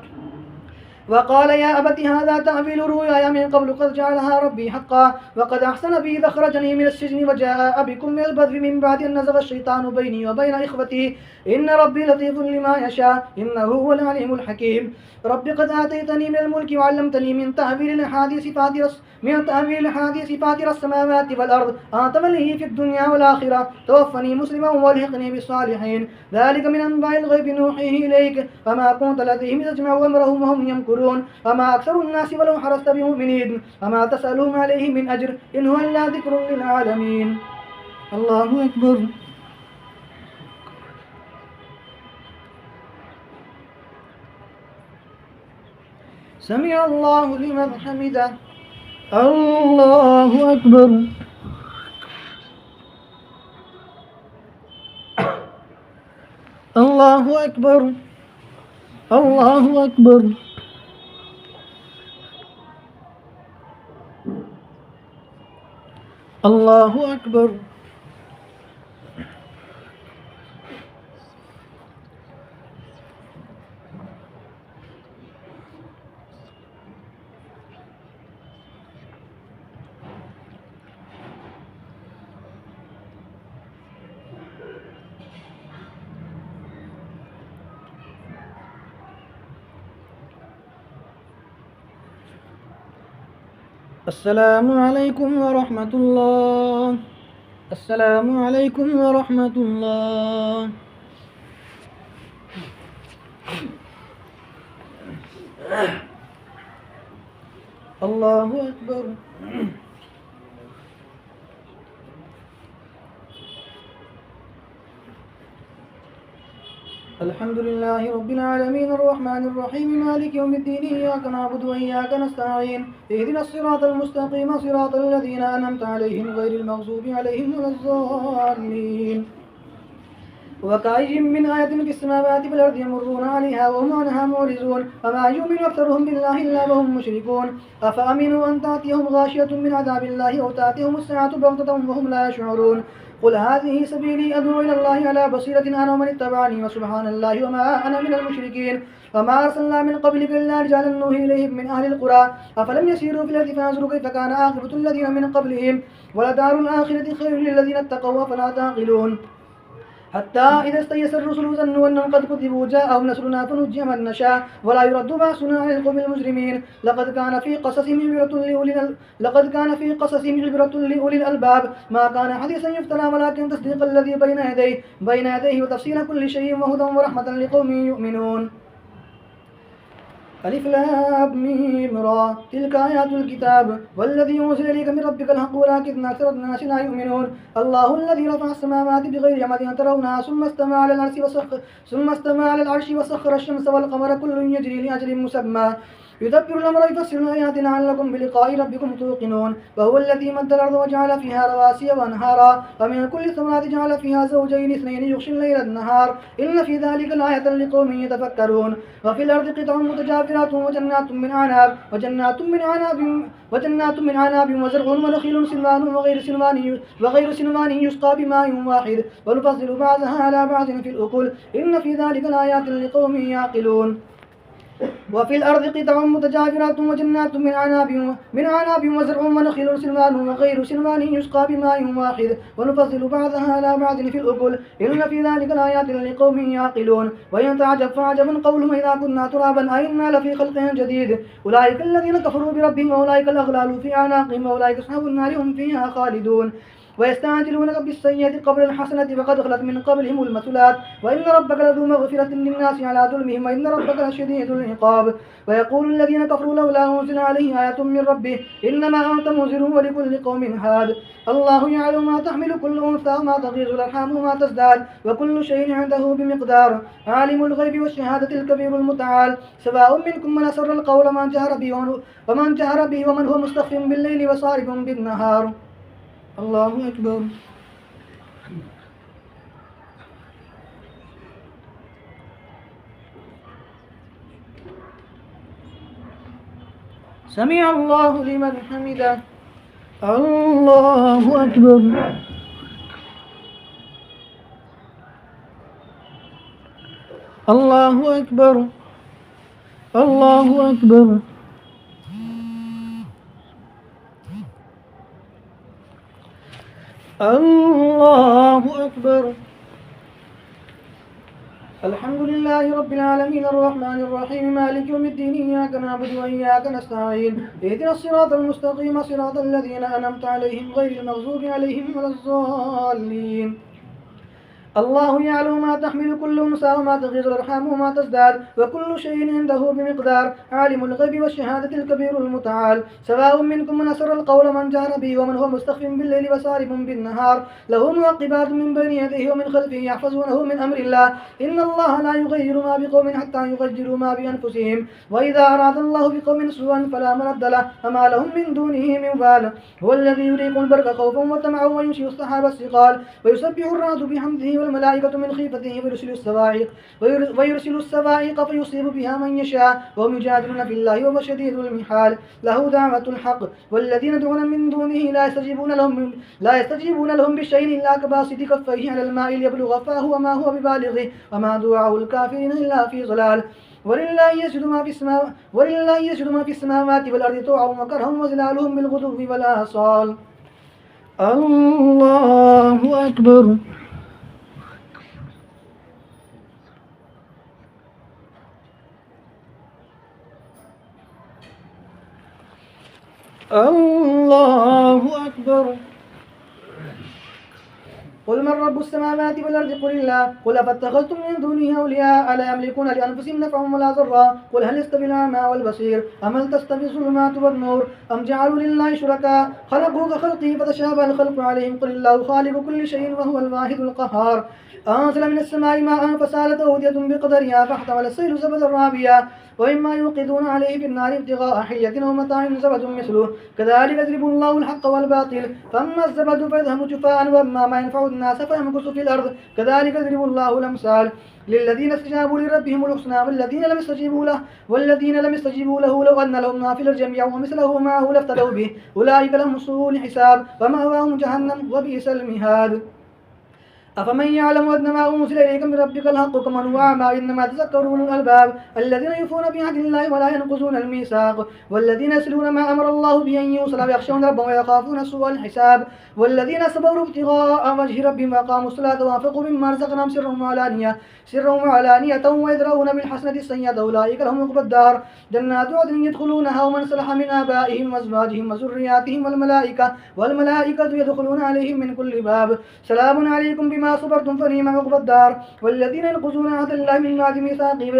وقال يا أبت هذا تأويل رؤياي من قبل قد جعلها ربي حقا وقد أحسن بي إذ أخرجني من السجن وجاء بكم من البدو من بعد أن نزغ الشيطان بيني وبين إخوتي إن ربي لطيف لما يشاء إنه هو العليم الحكيم رب قد آتيتني من الملك وعلمتني من تأويل الأحاديث فاطر السماوات والأرض أنت ولي في الدنيا والآخرة توفني مسلما والحقني بالصالحين ذلك من أنباء الغيب نوحيه إليك فما كنت لديهم إذ أجمعوا أمرهم وهم يمكرون وما أكثر الناس ولو حرصت بمؤمنين وما تسألهم عليه من أجر إن هو إلا ذكر للعالمين الله أكبر سمع الله لمن حمده الله أكبر الله أكبر الله أكبر الله أكبر السلام عليكم ورحمة الله السلام عليكم ورحمة الله الله أكبر الحمد لله رب العالمين الرحمن الرحيم مالك يوم الدين إياك نعبد وإياك نستعين اهدنا الصراط المستقيم صراط الذين أنعمت عليهم غير المغضوب عليهم ولا الضالين وكأي من آية في السماوات والأرض يمرون عليها وهم عنها معرضون وما يؤمن أكثرهم بالله إلا وهم مشركون أفأمنوا أن تأتيهم غاشية من عذاب الله أو تأتيهم الساعة بغتة وهم لا يشعرون قل هذه سبيلي أدعو إلى الله على بصيرة أنا ومن اتبعني وسبحان الله وما أنا من المشركين وما أرسلنا من قبلك إلا رجالا نوحي إليهم من أهل القرى أفلم يسيروا في الأرض فينظروا كيف كان عاقبة الذين من قبلهم ولدار الآخرة خير للذين اتقوا أفلا تعقلون حتى إذا استيأس الرسل وظنوا أنهم قد كذبوا جاءهم نصرنا فنجي من نشاء ولا يرد بأسنا عن القوم المجرمين لقد كان في قصصهم عبرة لأولي الألباب ما كان حديثا يفترى ولكن تصديق الذي بين يديه وتفصيل كل شيء وهدى ورحمة لقوم يؤمنون ألف لام ميم را تلك آيات الكتاب والذي أنزل إليك من ربك الحق ولكن أكثر الناس لا يؤمنون الله الذي رفع السماوات بغير عمد ترونها ثم استوى على العرش وسخر الشمس والقمر كل يجري لأجل مسمى يدبر الأمر يفسر الآيات لعلكم بلقاء ربكم توقنون وهو الذي مد الأرض وجعل فيها رواسي وأنهارا ومن كل الثمرات جعل فيها زوجين اثنين يغشي الليل النهار إن في ذلك لآية لقوم يتفكرون وفي الأرض قطع متجافرات وجنات من عناب وزرع ونخيل سنوان وغير سنوان يسقى بماء واحد ونفصل بعضها على بعض في الأكل إن في ذلك لآيات لقوم يعقلون وفي الأرض قطع متجاورات وجنات من عناب وزرع ونخيل سنوان وغير سنوان يسقى بماء واحد ونفصل بعضها على بعض في الأكل إن في ذلك لآيات لقوم يعقلون وإن تعجب فعجب قولهم إذا كنا ترابا أئنا لفي خلق جديد أولئك الذين كفروا بربهم وأولئك الأغلال في أعناقهم وأولئك أصحاب النار هم فيها خالدون ويستعجلونك بالسيئة قبل الحسنة فقد خلت من قبلهم المثلات وإن ربك لذو مغفرة للناس على ظلمهم وإن ربك لشديد العقاب ويقول الذين كفروا لولا أنزل عليه آية من ربه إنما أنت منذر ولكل قوم هاد الله يعلم ما تحمل كل أنثى وما تغيظ الأرحام وما تزداد وكل شيء عنده بمقدار عالم الغيب والشهادة الكبير المتعال سواء منكم من أسر القول ومن جهر به ومن هو مستخف بالليل وصارف بالنهار الله أكبر سمع الله لمن حمده الله أكبر الله أكبر الله أكبر الله أكبر الحمد لله رب العالمين الرحمن الرحيم مالك يوم الدين إياك نعبد وإياك نستعين اهدنا الصراط المستقيم صراط الذين أنعمت عليهم غير المغضوب عليهم ولا الضالين الله يعلم ما تحمل كل أنثى وما تغيظ الأرحام وما تزداد وكل شيء عنده بمقدار عالم الغيب والشهادة الكبير المتعال سواء منكم من أسر القول من جهر به ومن هو مستخف بالليل وسارب بالنهار له معقبات من بين يديه ومن خلفه يحفظونه من أمر الله إن الله لا يغير ما بقوم حتى يغيروا ما بأنفسهم وإذا أراد الله بقوم سوءا فلا مرد له وما لهم من دونه من وال هو الذي يريق البرق خوفا وطمعا وينشئ السحاب الثقال ويسبح الرعد بحمده والملائكة من خيفته ويرسل الصواعق فيصيب بها من يشاء وهم يجادلون في الله وهو شديد المحال له دعوة الحق والذين يدعون من دونه لا يستجيبون لهم بشيء إلا كباسط كفيه على الماء ليبلغ فاه وما هو ببالغه وما دعاء الكافرين إلا في ضلال ولله يسجد ما في السماوات والأرض طوعا وكرها وظلالهم بالغدو والآصال الله أكبر الله أكبر قل من رب السماوات والأرض قل الله قل أفاتخذتم من دونه أولياء لا يملكون لأنفسهم نفعا ولا ضرا قل هل يستوي الأعمى والبصير أم هل تستوي الظلمات والنور أم جعلوا لله شركاء خلقوا كخلقه فتشابه الخلق عليهم قل الله خالق كل شيء وهو الواحد القهار أنزل من السماء ماء فسالت أودية بقدرها فاحتمل السيل زبدا رابيا وإما يوقدون عليه في النار ابتغاء حلية ومتاع زبد مثله كذلك يضرب الله الحق والباطل فأما الزبد فيذهب جفاء وأما ما ينفع الناس فيمكث في الأرض كذلك يضرب الله الأمثال للذين استجابوا لربهم الحسنى والذين لم يستجيبوا له لو أن لهم ما في الجميع ومثله معه لافتدوا به أولئك لهم سوء الحساب ومأواهم جهنم وبئس المهاد أفمن يعلم أن ما أنزل إليك من ربك الحق كمن هو أعمى إنما يتذكر أولو الألباب الذين يوفون بعهد الله ولا ينقضون الميثاق والذين يصلون ما أمر الله به أن يوصل ويخشون ربهم ويخافون سوء الحساب والذين صبروا ابتغاء وجه ربهم وأقاموا الصلاة وأنفقوا مما رزقناهم سرا وعلانية ويدرؤون بالحسنة السيئة أولئك لهم عقبى الدار جنات عدن يدخلونها ومن صلح من آبائهم وأزواجهم وذرياتهم والملائكة يدخلون عليهم من كل باب سلام عليكم بما صبرتم فنعم عقبى الدار والذين ينقضون عهد الله من بعد ميثاقه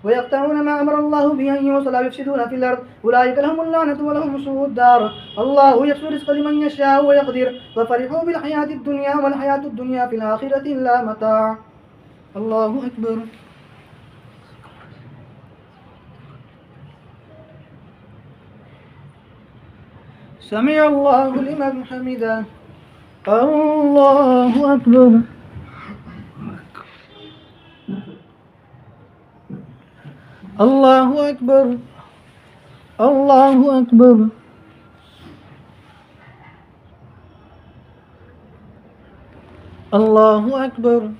ويقطعون ما أمر الله به أن يوصل ويفسدون في الأرض أولئك لهم اللعنة ولهم سوء الدار الله يبسط الرزق لمن يشاء ويقدر وفرحوا بالحياة الدنيا والحياة الدنيا في الآخرة إلا متاع الله أكبر سمع الله لمن حمده الله أكبر الله أكبر الله أكبر الله أكبر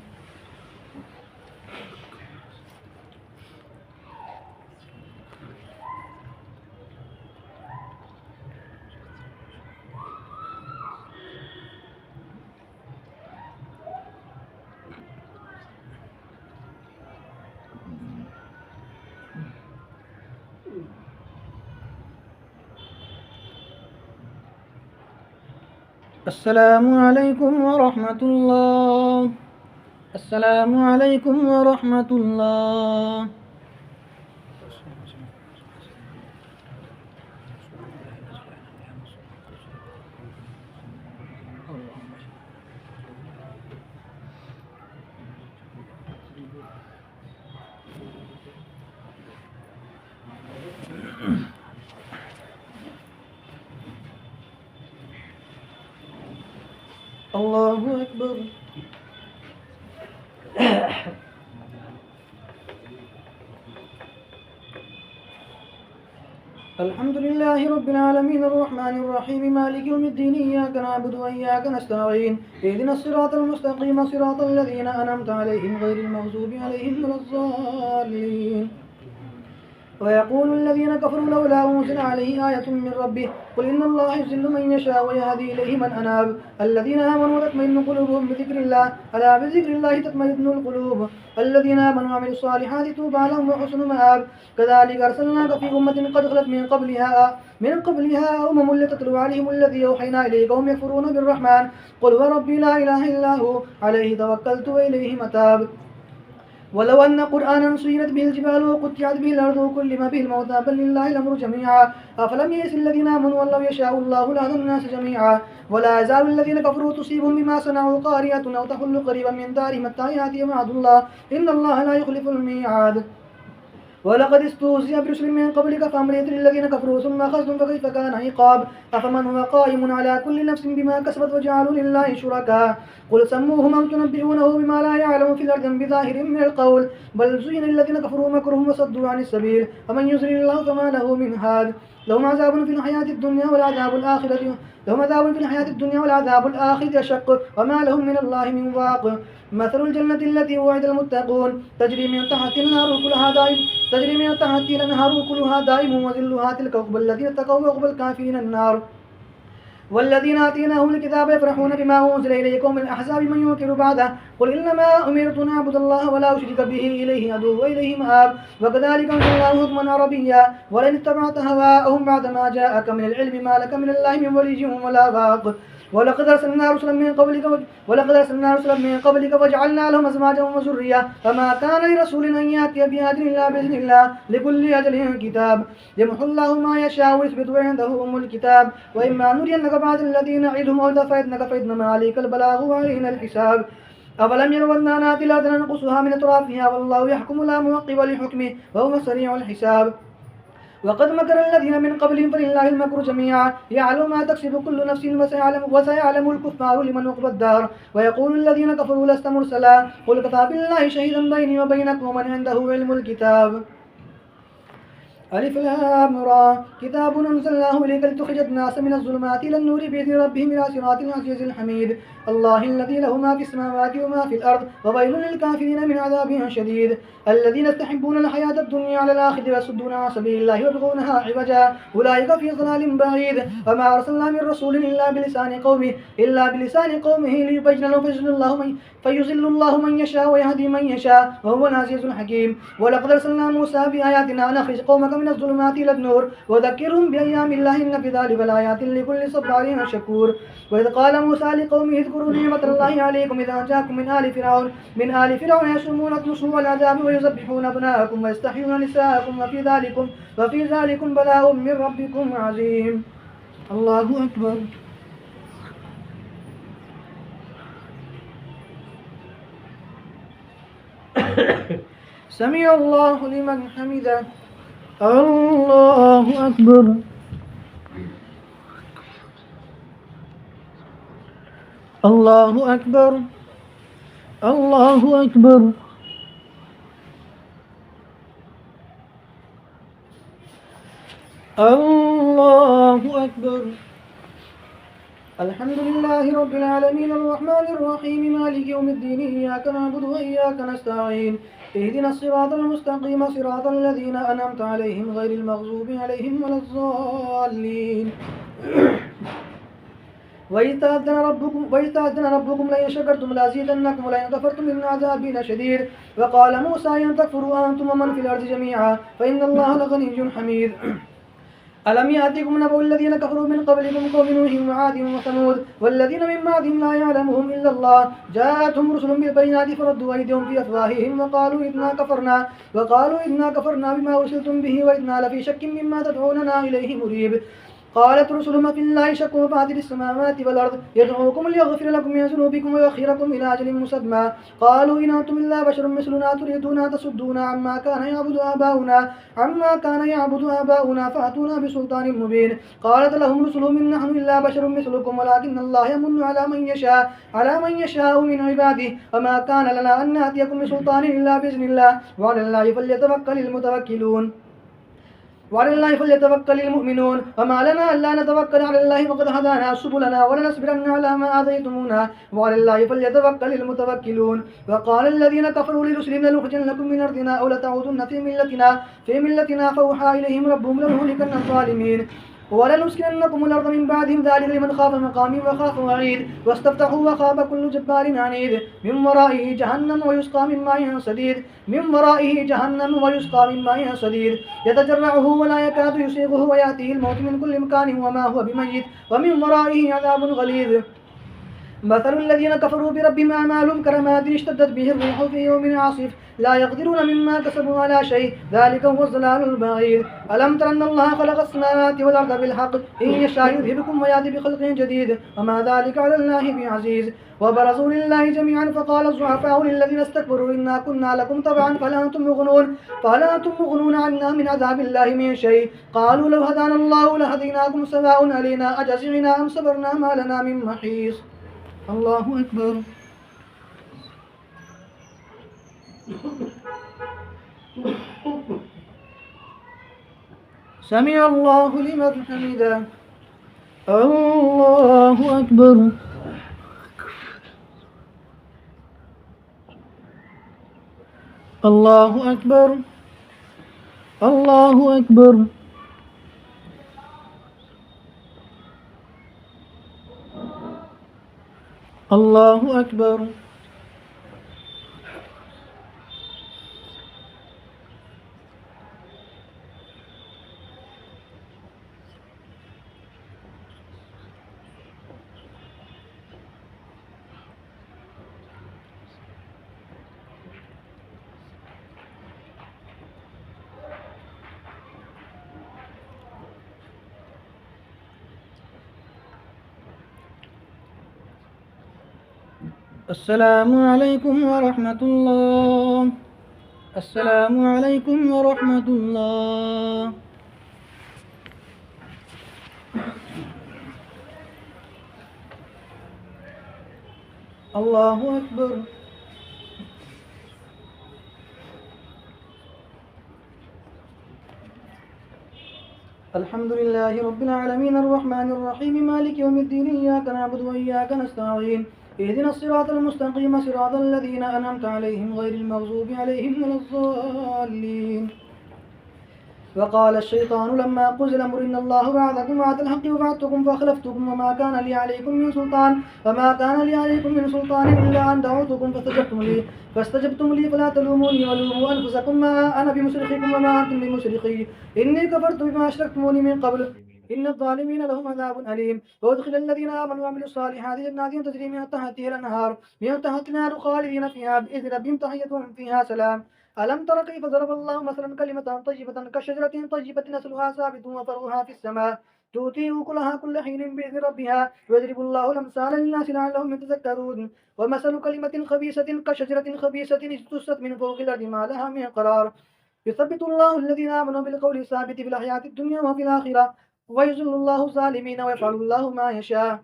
السلام عليكم ورحمة الله. السلام عليكم ورحمة الله. الله أكبر. الحمد لله رب العالمين الرحمن الرحيم مالك يوم الدين إياك نعبد وإياك نستعين اهدنا الصراط المستقيم صراط الذين أنعمت عليهم غير المغضوب عليهم ولا الضالين. ويقول الذين كفروا لولا أنزل عليه آية من ربه قل إن الله يضل من يشاء ويهدي إليه من أناب الذين آمنوا وتطمئن قلوبهم بذكر الله ألا بذكر الله تطمئن القلوب الذين آمنوا وعملوا الصالحات طوبى لهم وحسن مآب كذلك أرسلناك في أمة قد خلت من قبلها أمم لتتلو عليهم الذي أوحينا إليك وهم يكفرون بالرحمن قل وربي لا إله إلا هو عليه توكلت وإليه متاب ولو أن قرآنا سيرت به الجبال وقطعت به الأرض وكلم به الموتى بل لله الأمر جميعا أفلم يئس الذين آمنوا أن لو يشاء الله لهدى الناس جميعا ولا يزال الذين كفروا تصيبهم بما صنعوا قارئة أو تحل قريبا من دارهم حتى يأتي وعد الله إن الله لا يخلف الميعاد ولقد استهزئ برسل من قبلك فأمليت للذين كفروا ثم أخذتهم فكيف كان عقاب أفمن هو قائم على كل نفس بما كسبت وجعلوا لله شركاء قل سموهم أم تنبئونه بما لا يعلم في الأرض بظاهر من القول بل زين الذين كفروا مكرهم وصدوا عن السبيل فمن يضلل الله فما له من هاد لهم عذاب في الحياة الدنيا والعذاب الآخرة أشق وما لهم من الله من واق مثل الجنة التي وعد المتقون تجري من تحتها الأنهار كلها دائم وظلها تلك عقبى الذين اتقوا وعقبى الكافرين النار والذين آتيناهم الكتاب يفرحون بما أنزل إليكم من الأحزاب من ينكر بعده قل إنما أمرت أن أعبد الله ولا أشرك به إليه أدعو وإليه مآب وكذلك أنزل الله حكما عربيا ولئن اتبعت هواءهم بعد ما جاءك من العلم ما لك من الله من ولي ولا واق ولقد أرسلنا رسلا من قبلك وجعلنا لهم أزواجا وذرية فما كان لرسول أن يأتي بآية إلا بإذن الله لكل أجل كتاب يمحو الله ما يشاء ويثبت وعنده أم الكتاب وإما نرينك بعض الذين نعدهم أو نفينك فإنما عليك البلاغ وعلينا الحساب أولم يروا أنا نأتي الأرض ننقصها من أطرافها والله يحكم لا معقب لحكمه وهو سريع الحساب وقد مكر الذين من قبلهم فلله المكر جميعا يعلم ما تكسب كل نفس وسيعلم الكفار لمن عقبى الدار ويقول الذين كفروا لست مرسلا قل كفى بالله شهيدا بيني وبينكم ومن عنده علم الكتاب ألف لام را كتاب أنزلناه إليك لتخرج الناس من الظلمات إلى النور بإذن ربهم إلى صراط العزيز الحميد الله الذي له ما في السماوات وما في الأرض وويل للكافرين من عذاب شديد الذين يستحبون الحياة الدنيا على الآخرة ويصدون عن سبيل الله ويبغونها عوجا أولئك في ضلال بعيد وما أرسلنا من رسول إلا بلسان قومه ليبين لهم فيضل الله من يشاء ويهدي من يشاء وهو العزيز الحكيم ولقد أرسلنا موسى بآياتنا أن أخرج قومك من الظلمات إلى النور وذكرهم بأيام الله إن في ذلك لآيات لكل صبار شكور وإذ قال موسى لقومه اذكروا نعمة الله عليكم إذ أنجاكم من آل فرعون يسومونكم سوء العذاب ويذبحون أبناءكم ويستحيون نساءكم وفي ذلكم بلاء من ربكم عظيم الله أكبر سمع الله لمن حمده الله أكبر الله أكبر الله أكبر الله أكبر الحمد لله رب العالمين الرحمن الرحيم مالك يوم الدين إياك نعبد وإياك نستعين اهدنا الصراط المستقيم صراط الذين أنعمت عليهم غير المغضوب عليهم ولا الضالين وإذ تأذن ربكم لئن شكرتم لأزيدنكم ولئن كفرتم إن عذابي لشديد وقال موسى إن تكفروا أنتم ومن في الأرض جميعا فإن الله لغني حميد ألم يأتكم نبأ الذين كفروا من قبلكم قوم نوح وعاد وثمود والذين من بعدهم لا يعلمهم إلا الله جاءتهم رسل بالبينات فردوا أيديهم في أفواههم وقالوا إنا كفرنا بما أرسلتم به وإنا لفي شك مما تدعوننا إليه مريب قالت رسلهم في الله شك فاطر السماوات والأرض يدعوكم ليغفر لكم من ذنوبكم ويؤخركم إلى أجل مسمى قالوا إن أنتم إلا بشر مثلنا تريدون أن تصدونا عما كان يعبد آباؤنا فأتونا بسلطان مبين قالت لهم رسلهم إن نحن إلا بشر مثلكم ولكن الله يمن على من يشاء من عباده وما كان لنا أن نأتيكم بسلطان إلا بإذن الله وعلى الله فليتوكل المؤمنون وما لنا ألا نتوكل على الله وقد هدانا سبلنا ولنصبرن على ما آذيتمونا وعلى الله فليتوكل المتوكلون وقال الذين كفروا لرسلهم لنخرجنكم من أرضنا أو لتعودن في ملتنا فأوحى إليهم ربهم لنهلكن الظالمين ولنسكننكم الأرض من بعدهم ذلك لمن خاف مقامي وخاف وعيد واستفتحوا وخاب كل جبار عنيد من ورائه جهنم ويسقى من ماء صديد يتجرعه ولا يكاد يسيغه ويأتيه الموت من كل مكان وما هو بميت ومن ورائه عذاب غليظ مثل الذين كفروا بربهم أعمالهم كرماد اشتدت به الريح في يوم عاصف لا يقدرون مما كسبوا على شيء ذلك هو الضلال البعيد ألم تر أن الله خلق السماوات والأرض بالحق إن يشاء يذهبكم ويأتي بخلق جديد وما ذلك على الله بعزيز وبرزوا لله جميعا فقال الضعفاء للذين استكبروا إنا كنا لكم تبعا فلا أنتم مغنون عنا من عذاب الله من شيء قالوا لو هدانا الله لهديناكم سواء علينا أجزعنا أم صبرنا ما لنا من محيص الله أكبر سمع الله لمن حمده الله أكبر الله أكبر الله أكبر الله أكبر السلام عليكم ورحمة الله السلام عليكم ورحمة الله الله أكبر الحمد لله رب العالمين الرحمن الرحيم مالك يوم الدين إياك نعبد وإياك نستعين اهدنا الصراط المستقيم صراط الذين أنعمت عليهم غير المغضوب عليهم ولا الضالين وقال الشيطان لما قضي الأمر إن الله وعدكم وعد الحق ووعدتكم فأخلفتكم وما كان لي عليكم من سلطان إلا أن دعوتكم فاستجبتم لي فلا تلوموني ولوموا أنفسكم ما أنا بمصرخكم وما أنتم بمصرخي إني كفرت بما أشركتموني من قبل إن الظالمين لهم عذاب أليم وأدخل الذين آمنوا وعملوا الصالحات جنات تجري من تحتها الأنهار خالدين فيها بإذن ربهم تحيتهم فيها سلام ألم تر كيف ضرب الله مثلا كلمة طيبة كشجرة طيبة أصلها ثابت وفرعها في السماء تؤتي أكلها كل حين بإذن ربها ويضرب الله الأمثال للناس لعلهم يتذكرون ومثل كلمة خبيثة كشجرة خبيثة اجتثت من فوق الأرض ما لها من قرار يثبت الله الذين آمنوا بالقول الثابت في الحياة الدنيا وفي الآخرة ويذل الله الظالمين ويفعل الله ما يشاء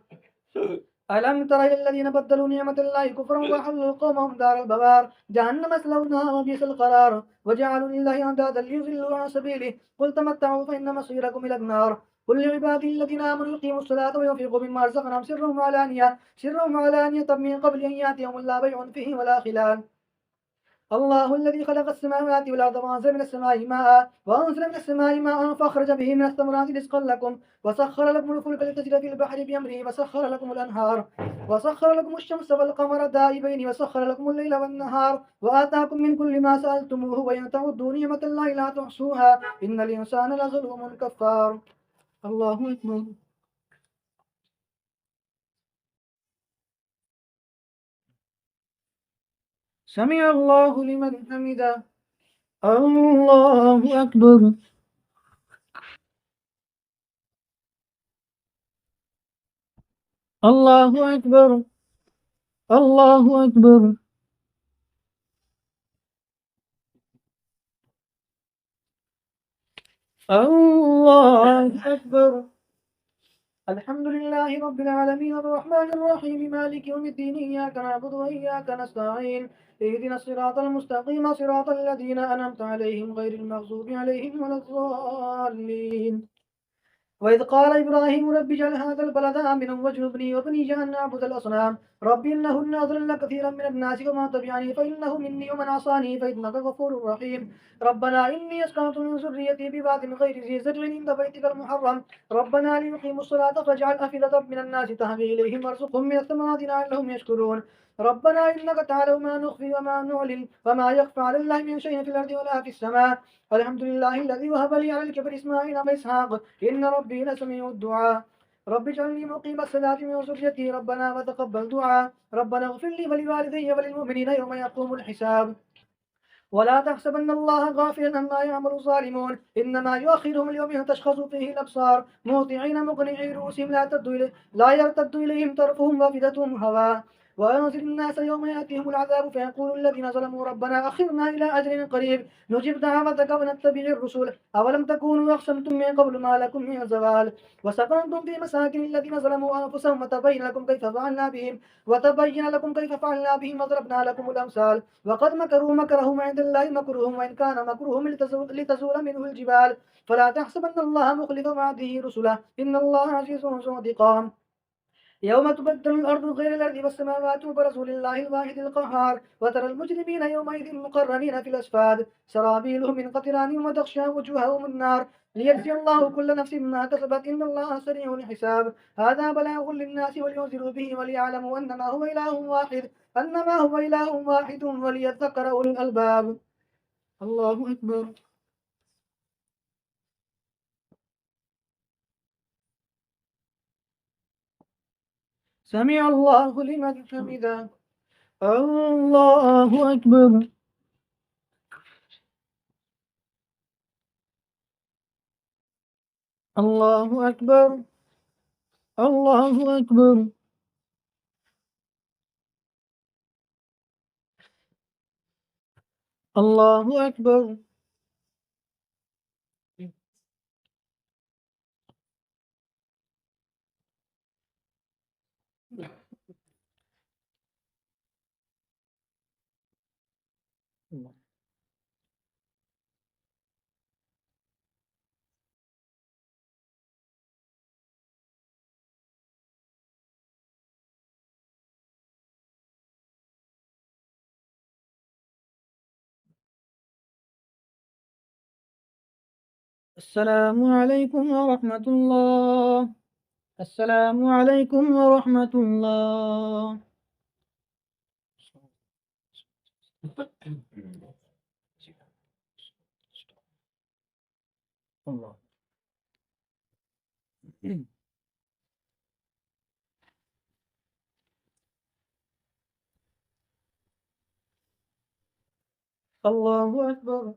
ألم تر إلى الذين بدلوا نعمة الله كفرا وحلوا قومهم دار البوار جهنم يصلونها وبئس القرار وجعلوا لله أندادا ليضلوا عن سبيله قل تمتعوا فإن مصيركم إلى النار قل لعبادي الذين آمنوا يقيموا الصلاة وينفقوا مما رزقناهم سرا وعلانية من قبل أن يأتي يوم لا بيع فيه ولا خلال الله الذي خلق السماوات والأرض وأنزل من السماء ماء فأخرج به من الثمرات رزقا لكم وسخر لكم الفلك لتجري في البحر بأمره وسخر لكم الأنهار وسخر لكم الشمس والقمر دائبين وسخر لكم الليل والنهار وآتاكم من كل ما سألتموه وإن تعدوا نعمة الله لا تحصوها إن الإنسان لظلوم كفار الله أكبر. سمع الله لمن حمده. الله أكبر. الله أكبر. الله أكبر. الله أكبر. الحمد لله رب العالمين الرحمن الرحيم مالك يوم الدين إياك نعبد وإياك نستعين اهدنا الصراط المستقيم صراط الذين أنعمت عليهم غير المغضوب عليهم ولا الضالين. وإذ قال إبراهيم رب اجعل هذا البلد آمنا واجنبني وبني أن نعبد الأصنام رب إنهن أضللن كثيرا من الناس وما تبعني فإنه مني ومن عصاني فإنك غفور رحيم. ربنا إني أسكنت من ذريتي بواد غير ذي زرع عند بيتك المحرم ربنا ليقيموا الصلاة فاجعل أفئدة من الناس تهوي إليهم وارزقهم من الثمرات لعلهم يشكرون. ربنا إنك تعلم ما نخفي وما نعلن وما يخفى على الله من شيء في الأرض ولا في السماء. الحمد لله الذي وهب لي على الكبر إسماعيل وإسحاق إن ربي لسميع الدعاء. رب اجعلني مقيم الصلاة من ذريتي ربنا وتقبل دعاء. ربنا اغفر لي ولوالدي وللمؤمنين يوم يقوم الحساب. ولا تحسبن الله غافلا عما يعمل الظالمون إنما يؤخرهم اليوم تشخص فيه الأبصار مهطعين مقنعي رؤوسهم لا يرتد إليهم طرفهم وافدتهم هواء. وأنذر الناس يوم يأتيهم العذاب فيقول الذين ظلموا ربنا أخرنا إلى أجل قريب نجب دعوتك ونتبع الرسل أولم تكونوا أقسمتم من قبل ما لكم من زوال وسكنتم في مساكن الذين ظلموا أنفسهم وتبين لكم كيف فعلنا بهم وضربنا لكم الأمثال وقد مكروا مكرهم عند الله مكرهم وإن كان مكرهم لتزول منه الجبال فلا تحسبن الله مخلف وعده رسله إن الله عزيز ذو انتقام. يوم تبدل الأرض غير الأرض والسماوات وبرزوا لله الواحد القهار وترى المجرمين يومئذ مقرنين في الأصفاد سرابيلهم من قطران وتغشى وجوههم النار ليجزي الله كل نفس ما كسبت إن الله سريع الحساب. هذا بلاغ للناس ولينذروا به وليعلموا أنما هو إله واحد وليذكر أولو الألباب. الله أكبر. سمع الله لمن حمده. الله أكبر. الله أكبر. الله أكبر. الله أكبر. السلام عليكم ورحمة الله. السلام عليكم ورحمة الله. الله. الله أكبر.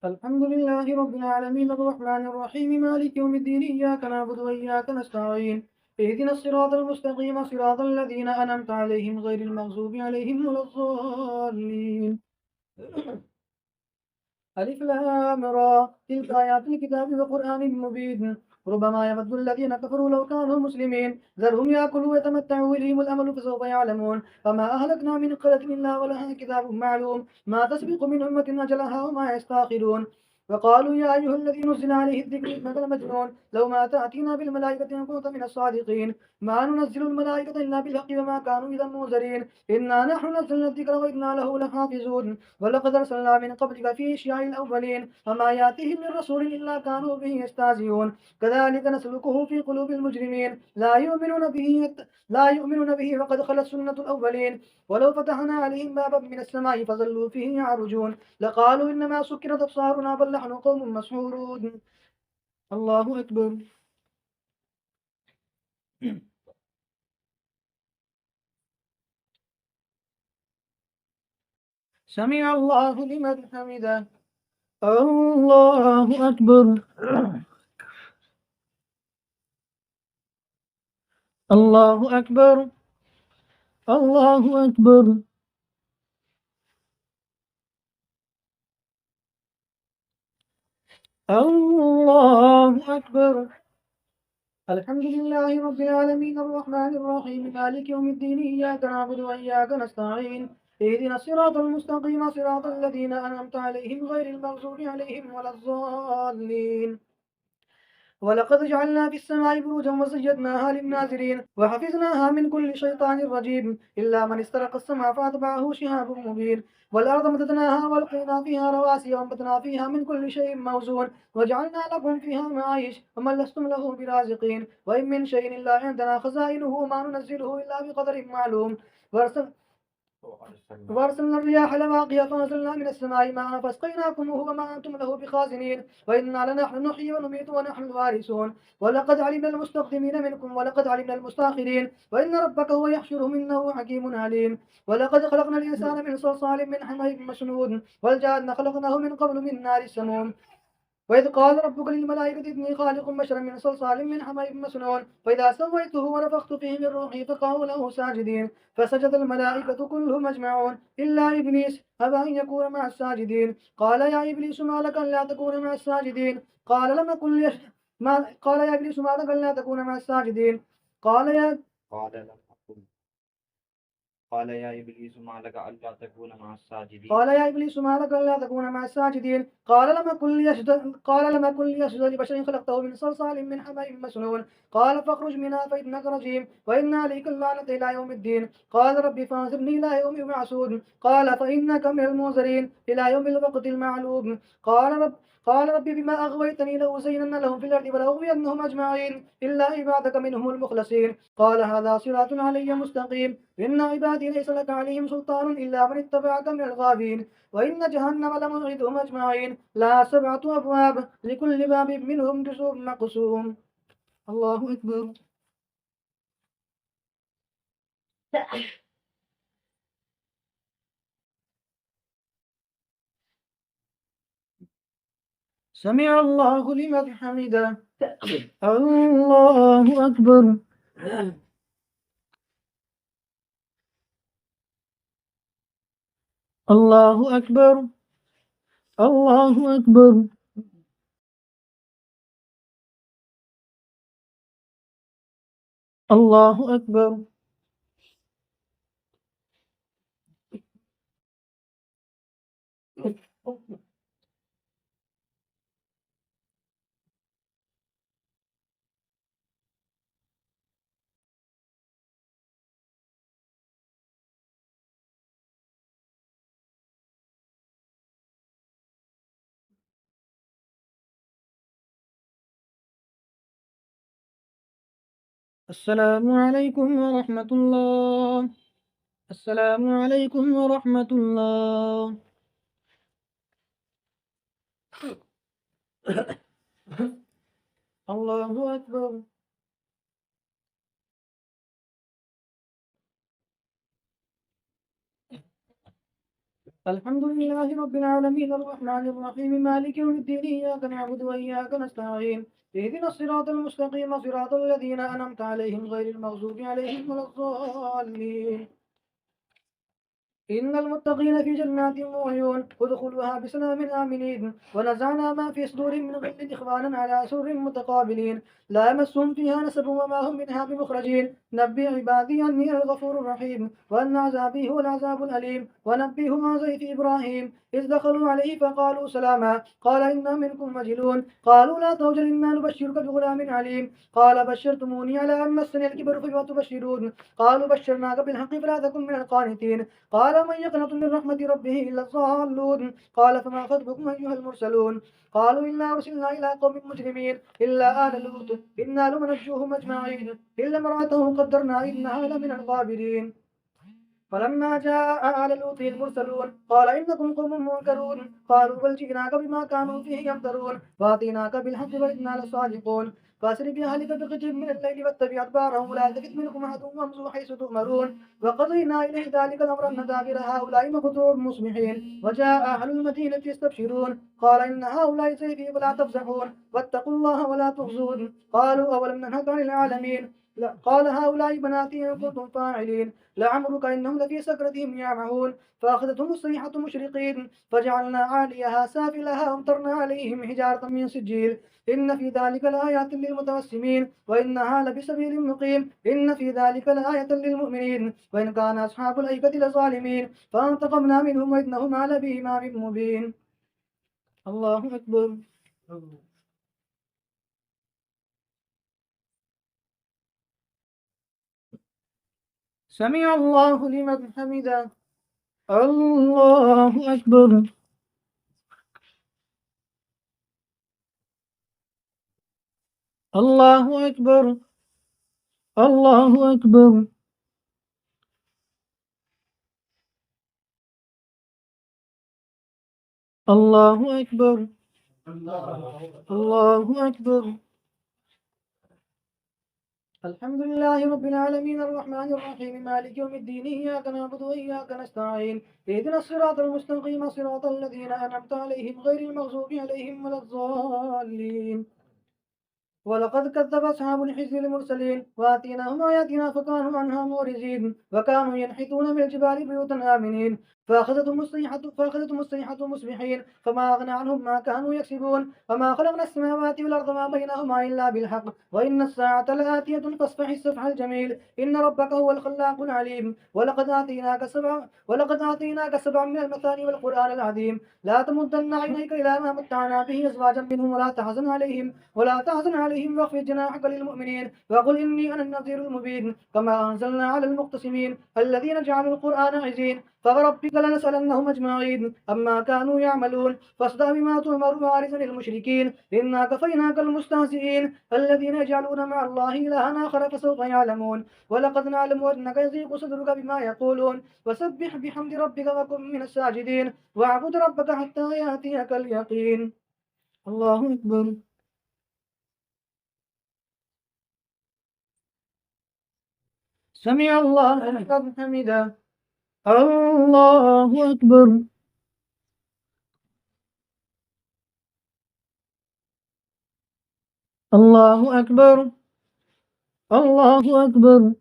الحمد لله رب العالمين الرحمن الرحيم مالك يوم الدين إياك نعبد وإياك نستعين اهدنا الصراط المستقيم صراط الذين أنعمت عليهم غير المغضوب عليهم ولا الضالين. ألف لام را تلك آيات الكتاب وقرآن مبين ربما يود الذين كفروا لو كانوا مسلمين ذرهم يأكلوا ويتمتعوا إليهم الأمل فسوف يعلمون فما أهلكنا من قرية إلا ولها كتاب معلوم ما تسبق من أمة أجلها وما يستأخرون. وقالوا يا أيها الذي نزل عليه الذكر إنك لمجنون لو ما تأتينا بالملائكة إن كنت من الصادقين ما ننزل الملائكة إلا بالحق وما كانوا إذا منذرين إنا نحن نزلنا الذكر وإنا له لحافظون ولقد أرسلنا من قبلك في أشياء الأولين وما يأتيهم من رسول إلا كانوا به يستهزئون كذلك نسلكه في قلوب المجرمين لا يؤمنون به وقد خلت سنة الأولين ولو فتحنا عليهم بابا من السماء فظلوا فيه يعرجون لقالوا إنما سكرت أبصارنا بل نحن قوم مسحورون الله أكبر. سمع الله لمن حمده. الله أكبر. الله أكبر. الله أكبر. الله أكبر. الحمد لله رب العالمين الرحمن الرحيم مالك يوم الدين إياك نعبد وإياك نستعين اهدنا الصراط المستقيم صراط الذين أنعمت عليهم غير المغضوب عليهم ولا الضالين. ولقد جعلنا في السماء بروجا وزيناها للناظرين وحفظناها من كل شيطان رجيم إلا من استرق السمع فأتبعه شهاب مبين والأرض مددناها والقينا فيها رواسي وأنبتنا فيها من كل شيء موزون وجعلنا لكم فيها معايش ومن لستم له برازقين وإن من شيء إلا عندنا خزائنه وما ننزله إلا بقدر معلوم وأرسلنا الرياح لواقية فنزلنا من السماء ماء فاسقيناكم وما أنتم له بخازنين وإنا لنحن نحيي ونميت ونحن الوارثون ولقد علمنا المستقدمين منكم ولقد علمنا المستأخرين وإن ربك هو يحشرهم إنه حكيم عليم ولقد خلقنا الإنسان من صلصال من حمإ مسنود والجان خلقناه من قبل من نار السموم وإذ قال ربك للملائكة إني خالق بشرا من صلصال من حمإ مسنون فإذا سويته ونفخت فيه من روحي فقعوا له ساجدين فسجد الملائكة كلهم أجمعون إلا إبليس أبى أن يكون مع الساجدين قال يا إبليس ما لك ألا تكون مع الساجدين قال يا إبليس ما لك ألا تكون مع الساجدين قال يا إبليس ما لك ألا تكون مع الساجدين قال لم أكن ليسجد لبشر خلقته من صلصال من حمإ مسنون قال فاخرج منها فإنك رجيم وإن عليك اللعنة إلى يوم الدين قال رب فانظرني إلى يوم يبعثون قال فإنك من المنذرين إلى يوم الوقت المعلوم قال رب بما أغويتني لأزينن لهم في الأرض ولأغوينهم أجمعين إلا عبادك منهم المخلصين قال هذا صراط علي مستقيم إن عبادي ليس لك عليهم سلطان إلا من اتبعك من الغابين وإن جهنم لموعدهم أجمعين لها 7 أبواب لكل باب منهم جزء مقسوم. الله أكبر. سمع الله لمن حمده. الله أكبر. الله أكبر. الله أكبر. الله أكبر. السلام عليكم ورحمة الله. السلام عليكم ورحمة الله. الله أكبر. الحمد لله رب العالمين الرحمن الرحيم مالك يوم الدين إياك نعبد وإياك نستعين اهدنا الصراط المستقيم صراط الذين أنعمت عليهم غير المغضوب عليهم ولا الضالين. إن المتقين في جنات وعيون ادخلوها بسلام آمنين ونزعنا ما في صدورهم من غل إخوانا على سر متقابلين لا يمسهم فيها نسب وما هم منها بمخرجين نبي عبادي أني الغفور الرحيم وأن عذابي هو العذاب الأليم ونبيهم عن ضيف إبراهيم إذ دخلوا عليه فقالوا سلاما قال إنا منكم وجلون قالوا لا توجل إنا نبشرك بغلام عليم قال بشرتموني على أن مسني الكبر فبما تبشرون قالوا بشرناك بالحق فلا تكن من القانتين قال من يقنط من رحمة ربه إلا الضالون قال فما خطبكم أيها المرسلون قالوا إنا أرسلنا إلى قوم مجرمين إلا آل لوط إنا لمنجوهم أجمعين إلا امرأته قدرنا إنها لمن الغابرين فلما جاء آل لوط المرسلون قال إنكم قوم منكرون قالوا بل جئناك بما كانوا فيه يمترون وآتيناك بالحق وإنا لصادقون فاسر بأهلك بقطع من الليل واتبع أدبارهم ولا تجد منكم أحد وامضوا حيث تؤمرون وقضينا إليه ذلك الأمر أن دابر هؤلاء مقطوع مصبحين وجاء أهل المدينة يستبشرون قال إن هؤلاء سيفي ولا تفزحون واتقوا الله ولا تخزون قالوا أولم ننهك عن العالمين لا قال هؤلاء بناتي إن كنتم فاعلين لعمرك إنهم لفي سكرتهم يعمهون فأخذتهم الصيحة مشرقين فجعلنا عاليها سافلها وامطرنا عليهم حجارة من سجيل إن في ذلك لآيات للمتوسمين وإنها لبسبيل مقيم إن في ذلك لآية للمؤمنين وإن كان أصحاب الأيكة لظالمين فانتقمنا منهم وإنهم على بإمام مبين الله أكبر سمع الله لمن حمده الله أكبر الله أكبر الله أكبر الله أكبر الله أكبر الحمد لله رب العالمين الرحمن الرحيم مالك يوم الدين إياك نعبد وإياك نستعين اهدنا الصراط المستقيم صراط الذين أنعمت عليهم غير المغضوب عليهم ولا الضالين ولقد كذب أصحاب الحجر المرسلين وآتيناهم آياتنا فكانوا عنها معرضين وكانوا ينحتون من الجبال بيوتا آمنين فأخذتهم الصيحة مصبحين فما أغنى عنهم ما كانوا يكسبون وما خلقنا السماوات والأرض ما بينهما إلا بالحق وإن الساعة لآتية فاصفح الصفح الجميل إن ربك هو الخلاق العليم ولقد آتيناك سبعا من المثاني والقرآن العظيم لا تمدن عينيك إلى ما متعنا به أزواجا منهم ولا تحزن عليهم واخفض جناحك للمؤمنين وقل إني أنا النذير المبين كما أنزلنا على المقتسمين الذين جعلوا القرآن عزين فوربك لنسألنهم أجمعين أما كانوا يعملون فاصدع بما تؤمر وأعرض عن المشركين إنا كفيناك المستهزئين الذين يجعلون مع الله إلها آخر فسوف يعلمون ولقد نعلم أنك يضيق صدرك بما يقولون وسبح بحمد ربك وكن من الساجدين واعبد ربك حتى يأتيك اليقين الله أكبر سمع الله لمن حمده الله أكبر الله أكبر الله أكبر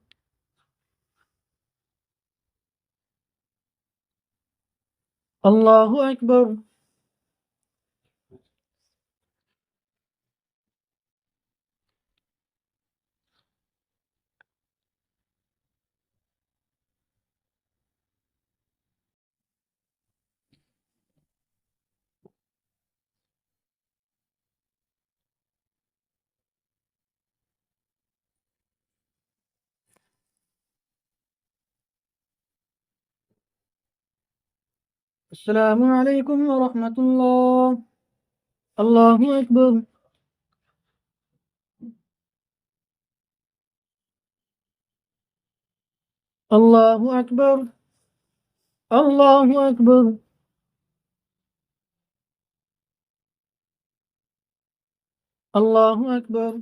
الله أكبر السلام عليكم ورحمة الله الله أكبر الله أكبر الله أكبر الله أكبر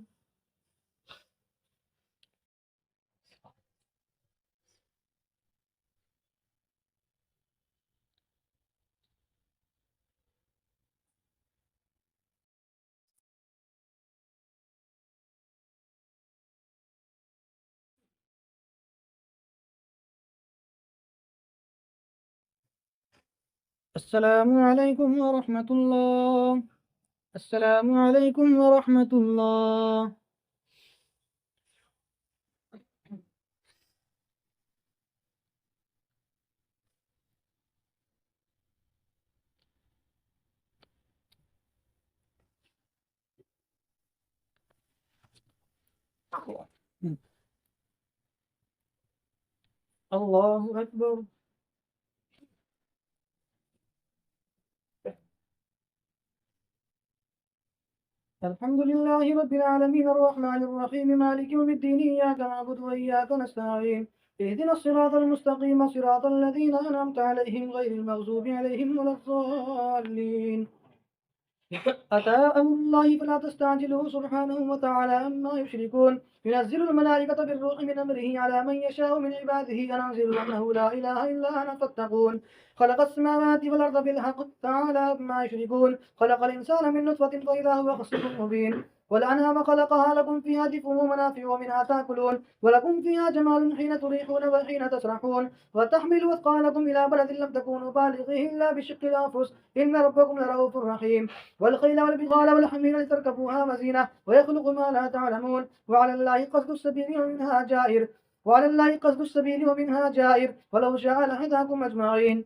السلام عليكم ورحمة الله. السلام عليكم ورحمة الله. الله أكبر. الحمد لله رب العالمين الرحمن الرحيم مالك يوم الدين إياك نعبد وإياك نستعين اهدنا الصراط المستقيم صراط الذين أنعمت عليهم غير المغضوب عليهم ولا الضالين. أتى أمر الله فلا تستعجلوه سبحانه وتعالى عما يشركون. ينزل الملائكة بالروح من أمره على من يشاء من عباده أن أنزلوا أنه لا إله إلا أنا فاتقون. خلق السماوات والأرض بالحق تعالى عما يشركون. خلق الإنسان من نطفة فإذا هو خصيم مبين. والأنعام خلقها لكم فيها دفء ومنافع ومنها تأكلون ولكم فيها جمال حين تريحون وحين تسرحون وتحملوا أثقالكم إلى بلد لم تكونوا بالغيه إلا بشق الأنفس إن ربكم لرؤوف رحيم. والخيل والبغال والحمير لتركبوها وزينة ويخلق ما لا تعلمون وعلى الله قصد السبيل ومنها جائر ولو شاء لهداكم أجمعين.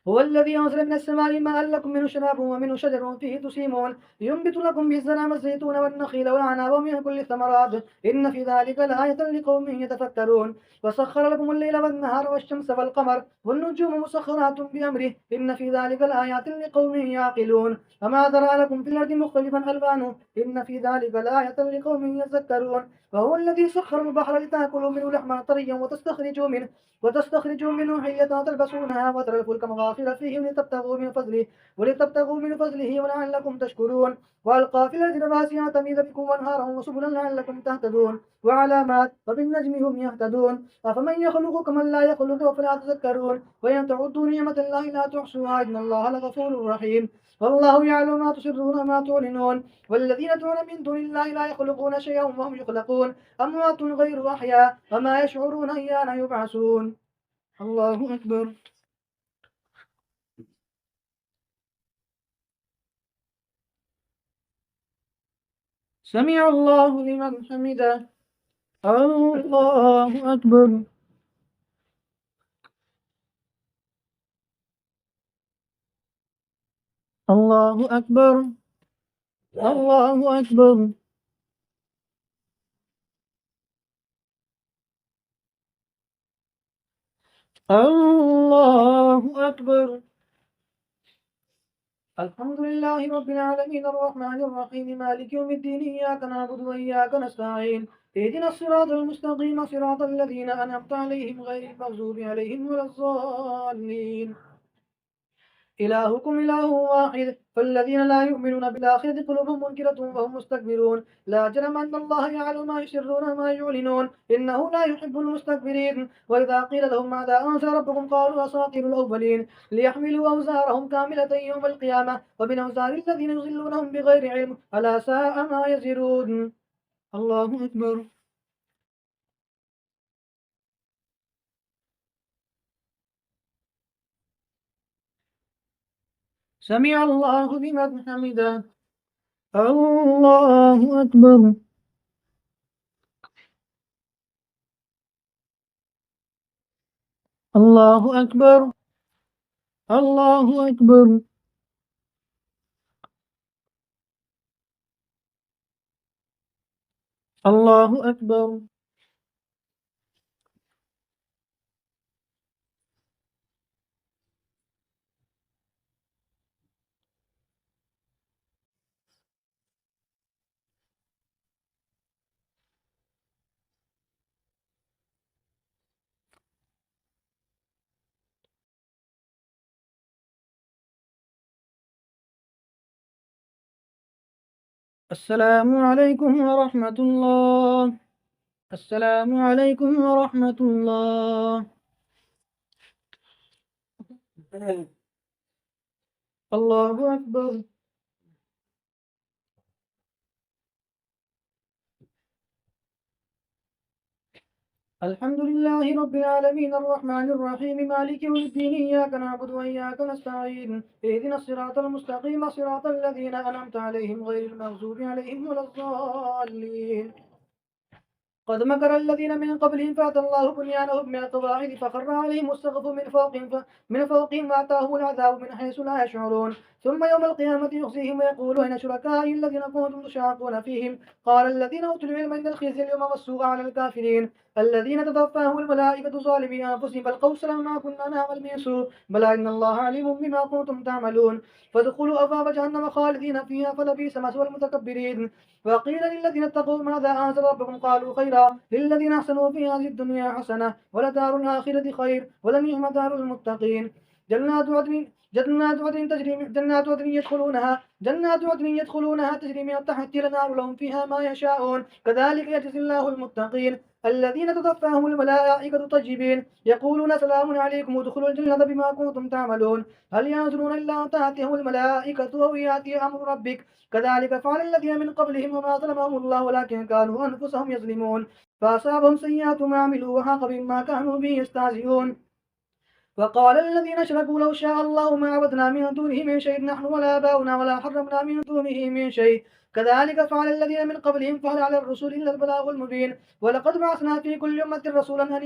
هو الذي أنزل من السماء ماء لكم منه شراب ومنه شجر فيه تسيمون ينبت لكم به الزرع والزيتون والنخيل والعناب ومن كل الثمرات إن في ذلك لآية لقوم يتفكرون. وسخر لكم الليل والنهار والشمس والقمر والنجوم مسخرات بأمره إن في ذلك لآيات لقوم يعقلون. وما ذرأ لكم في الأرض مختلفا ألوانه إن في ذلك لآية لقوم يذكرون. وهو الذي سخر البحر لتأكلوا منه لحما طريا وتستخرجوا منه حية تلبسونها وترى الفلك مواخر فيه ولتبتغوا من فضله ولعلكم تشكرون. وألقى في الأرض رواسي أن تميد بكم وأنهارا وسبلا لعلكم تهتدون وعلامات وبالنجم هم يهتدون. أفمن يخلق كمن لا يخلق أفلا تذكرون. وإن تعدوا نعمة الله لا تحصوها إن الله لغفور رحيم. والله يعلم ما تسرون وما تعلنون. والذين دعون من دون الله لا يخلقون شيئا وهم يخلقون أموات غير أحياء وما يشعرون أيان يبعثون. الله أكبر. سمع الله لمن حمده. الله أكبر. الله أكبر. الله أكبر. الله أكبر. الحمد لله رب العالمين الرحمن الرحيم مالك يوم الدين إياك نعبد وإياك نستعين اهدنا الصراط المستقيم صراط الذين أنعمت عليهم غير المغضوب عليهم ولا الضالين. إلهكم إله واحد فالذين لا يؤمنون بالآخرة قلوبهم منكرة وهم مستكبرون. لا جرم أن الله يعلم ما يسرون وما يعلنون إنه لا يحب المستكبرين. وإذا قيل لهم ماذا أنزل ربكم قالوا أساطير الأولين ليحملوا أوزارهم كاملة يوم القيامة ومن أوزار الذين يضلونهم بغير علم ألا ساء ما يزرون. الله أكبر. سمع الله لمن حمده. الله أكبر. الله أكبر. الله أكبر. الله أكبر. السلام عليكم ورحمة الله. السلام عليكم ورحمة الله. الله أكبر. الحمد لله رب العالمين الرحمن الرحيم مالك يوم الدين إياك نعبد وإياك نستعين اهدنا الصراط المستقيم صراط الذين أنعمت عليهم غير المغضوب عليهم ولا الضالين قد مكر الذين من قبلهم فأتى الله بنيانهم من القواعد فخر عليهم السقف من فوقهم وأتاهم العذاب من حيث لا يشعرون ثم يوم القيامة يخزيهم ويقول أين شركائي الذين كنتم تشاقون فيهم قال الذين أوتوا العلم إن الخزي اليوم والسوء على الكافرين الذين تتوفاهم الملائكة ظالمي أنفسهم بل قالوا سلام ما كنا نعمل من سوء بلى إن الله عليم بما كنتم تعملون فادخلوا أبواب جهنم خالدين فيها فلبئس مثوى المتكبرين وقيل للذين اتقوا ماذا أنزل ربكم قالوا خيرا للذين أحسنوا في هذه الدنيا حسنة ولدار الآخرة خير ولنعم دار المتقين جنات عدن يدخلونها تجري من تحتها الأنهار لهم فيها ما يشاءون كذلك يجزي الله المتقين الذين تتوفاهم الملائكة طيبين يقولون سلام عليكم ادخلوا الجنة بما كنتم تعملون هل ينظرون إلا أن تأتيهم الملائكة أو يأتي أمر ربك كذلك فعل الذين من قبلهم وما ظلمهم الله ولكن كانوا أنفسهم يظلمون فأصابهم سيئات ما عملوا وحاق بهم ما كانوا به يستهزئون وقال الذين أشركوا لو شاء الله ما عبدنا من دونه من شيء نحن ولا آباؤنا ولا حرمنا من دونه من شيء كذلك فعل الذين من قبلهم فهل على الرسول إلا البلاغ المبين ولقد بعثنا في كل أمة رسولا أن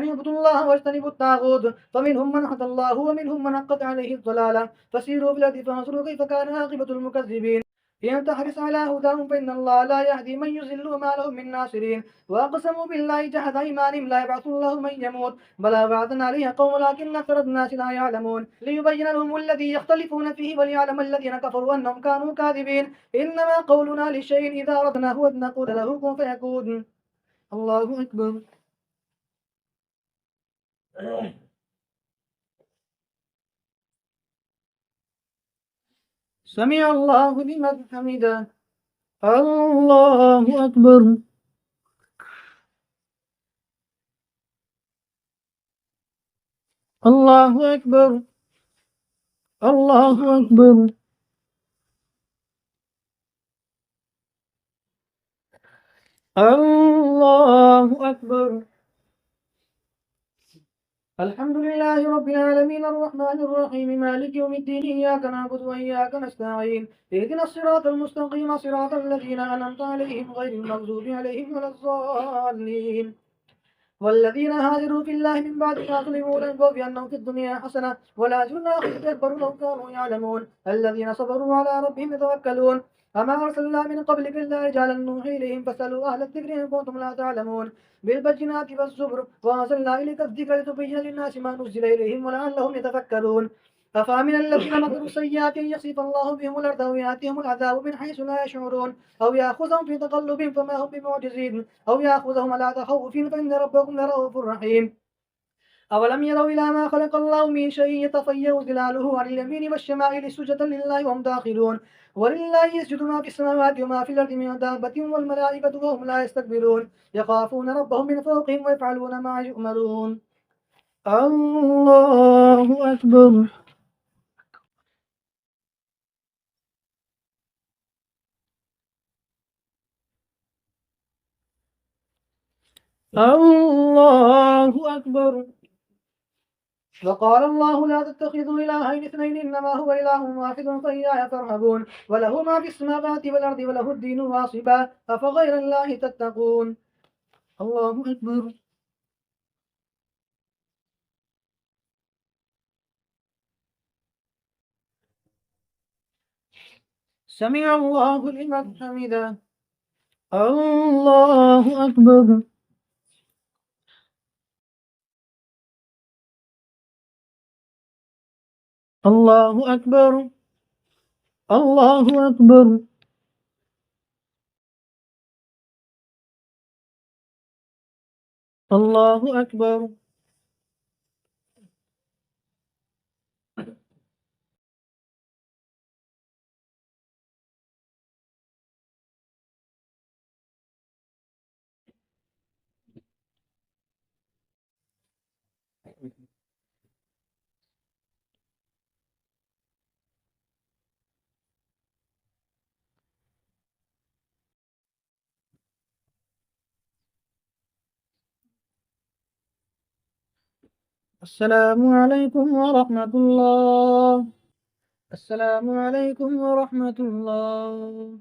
يعبدوا الله واجتنبوا الطاغوت فمنهم من هدى الله ومنهم من حقت عليه الضلالة فسيروا في الأرض فانظروا كيف كان عاقبة المكذبين إن تحرص على هداهم فإن الله لا يهدي من يضل وما لهم من ناصرين وأقسموا بالله جحد أيمانهم لا يبعث الله من يموت بلى بعثنا عليها قوم لكن أكثر الناس لا يعلمون ليبين لهم الذي يختلفون فيه وليعلم الذين كفروا أنهم كانوا كاذبين إنما قولنا لشيء إذا أردناه أن نقول له كن فيكون الله أكبر سمع الله لمن حمده الله أكبر الله أكبر الله أكبر الله أكبر الحمد لله رب العالمين الرحمن الرحيم مالك يوم الدين إياك نعبد وإياك نستعين اهدنا الصراط المستقيم صراط الذين أنعمت عليهم غير المغضوب عليهم ولا الضالين والذين هاجروا في الله من بعد ما ظلموا لنبوا بأنهم في الدنيا حسنة والأجر الآخرة أكبر لو كانوا يعلمون الذين صبروا على ربهم يتوكلون أما أرسلنا من قبلك إلا رجالا نوحي إليهم فاسألوا أهل الذكر إن كنتم لا تعلمون بالبينات والزبر وأنزلنا إليك الذكر لتبين للناس ما نزل إليهم ولعلهم يتفكرون أفأمن الذين مكروا السيئات أن يخسف الله بهم الأرض أو يأتيهم العذاب من حيث لا يشعرون أو يأخذهم في تقلب فما هم بمعجزين أو يأخذهم على تخوف فإن ربكم لرؤوف رحيم أولم يروا إلى ما خلق الله من شيء يتفيأ ظلاله عن اليمين والشمائل سجدا لله وهم داخلون ولله يسجد ما في السماوات وما في الأرض من دابة والملائكة وهم لا يستكبرون يخافون ربهم من فوقهم ويفعلون ما يؤمرون الله أكبر الله أكبر وقال الله لا تتخذوا إلهين اثنين إنما هو إله واحد فإياي فارهبون وله ما في السماوات والأرض وله الدين واصبا أفغير الله تتقون الله أكبر سمع الله لمن حمده الله أكبر الله أكبر الله أكبر الله أكبر السلام عليكم ورحمة الله. السلام عليكم ورحمة الله.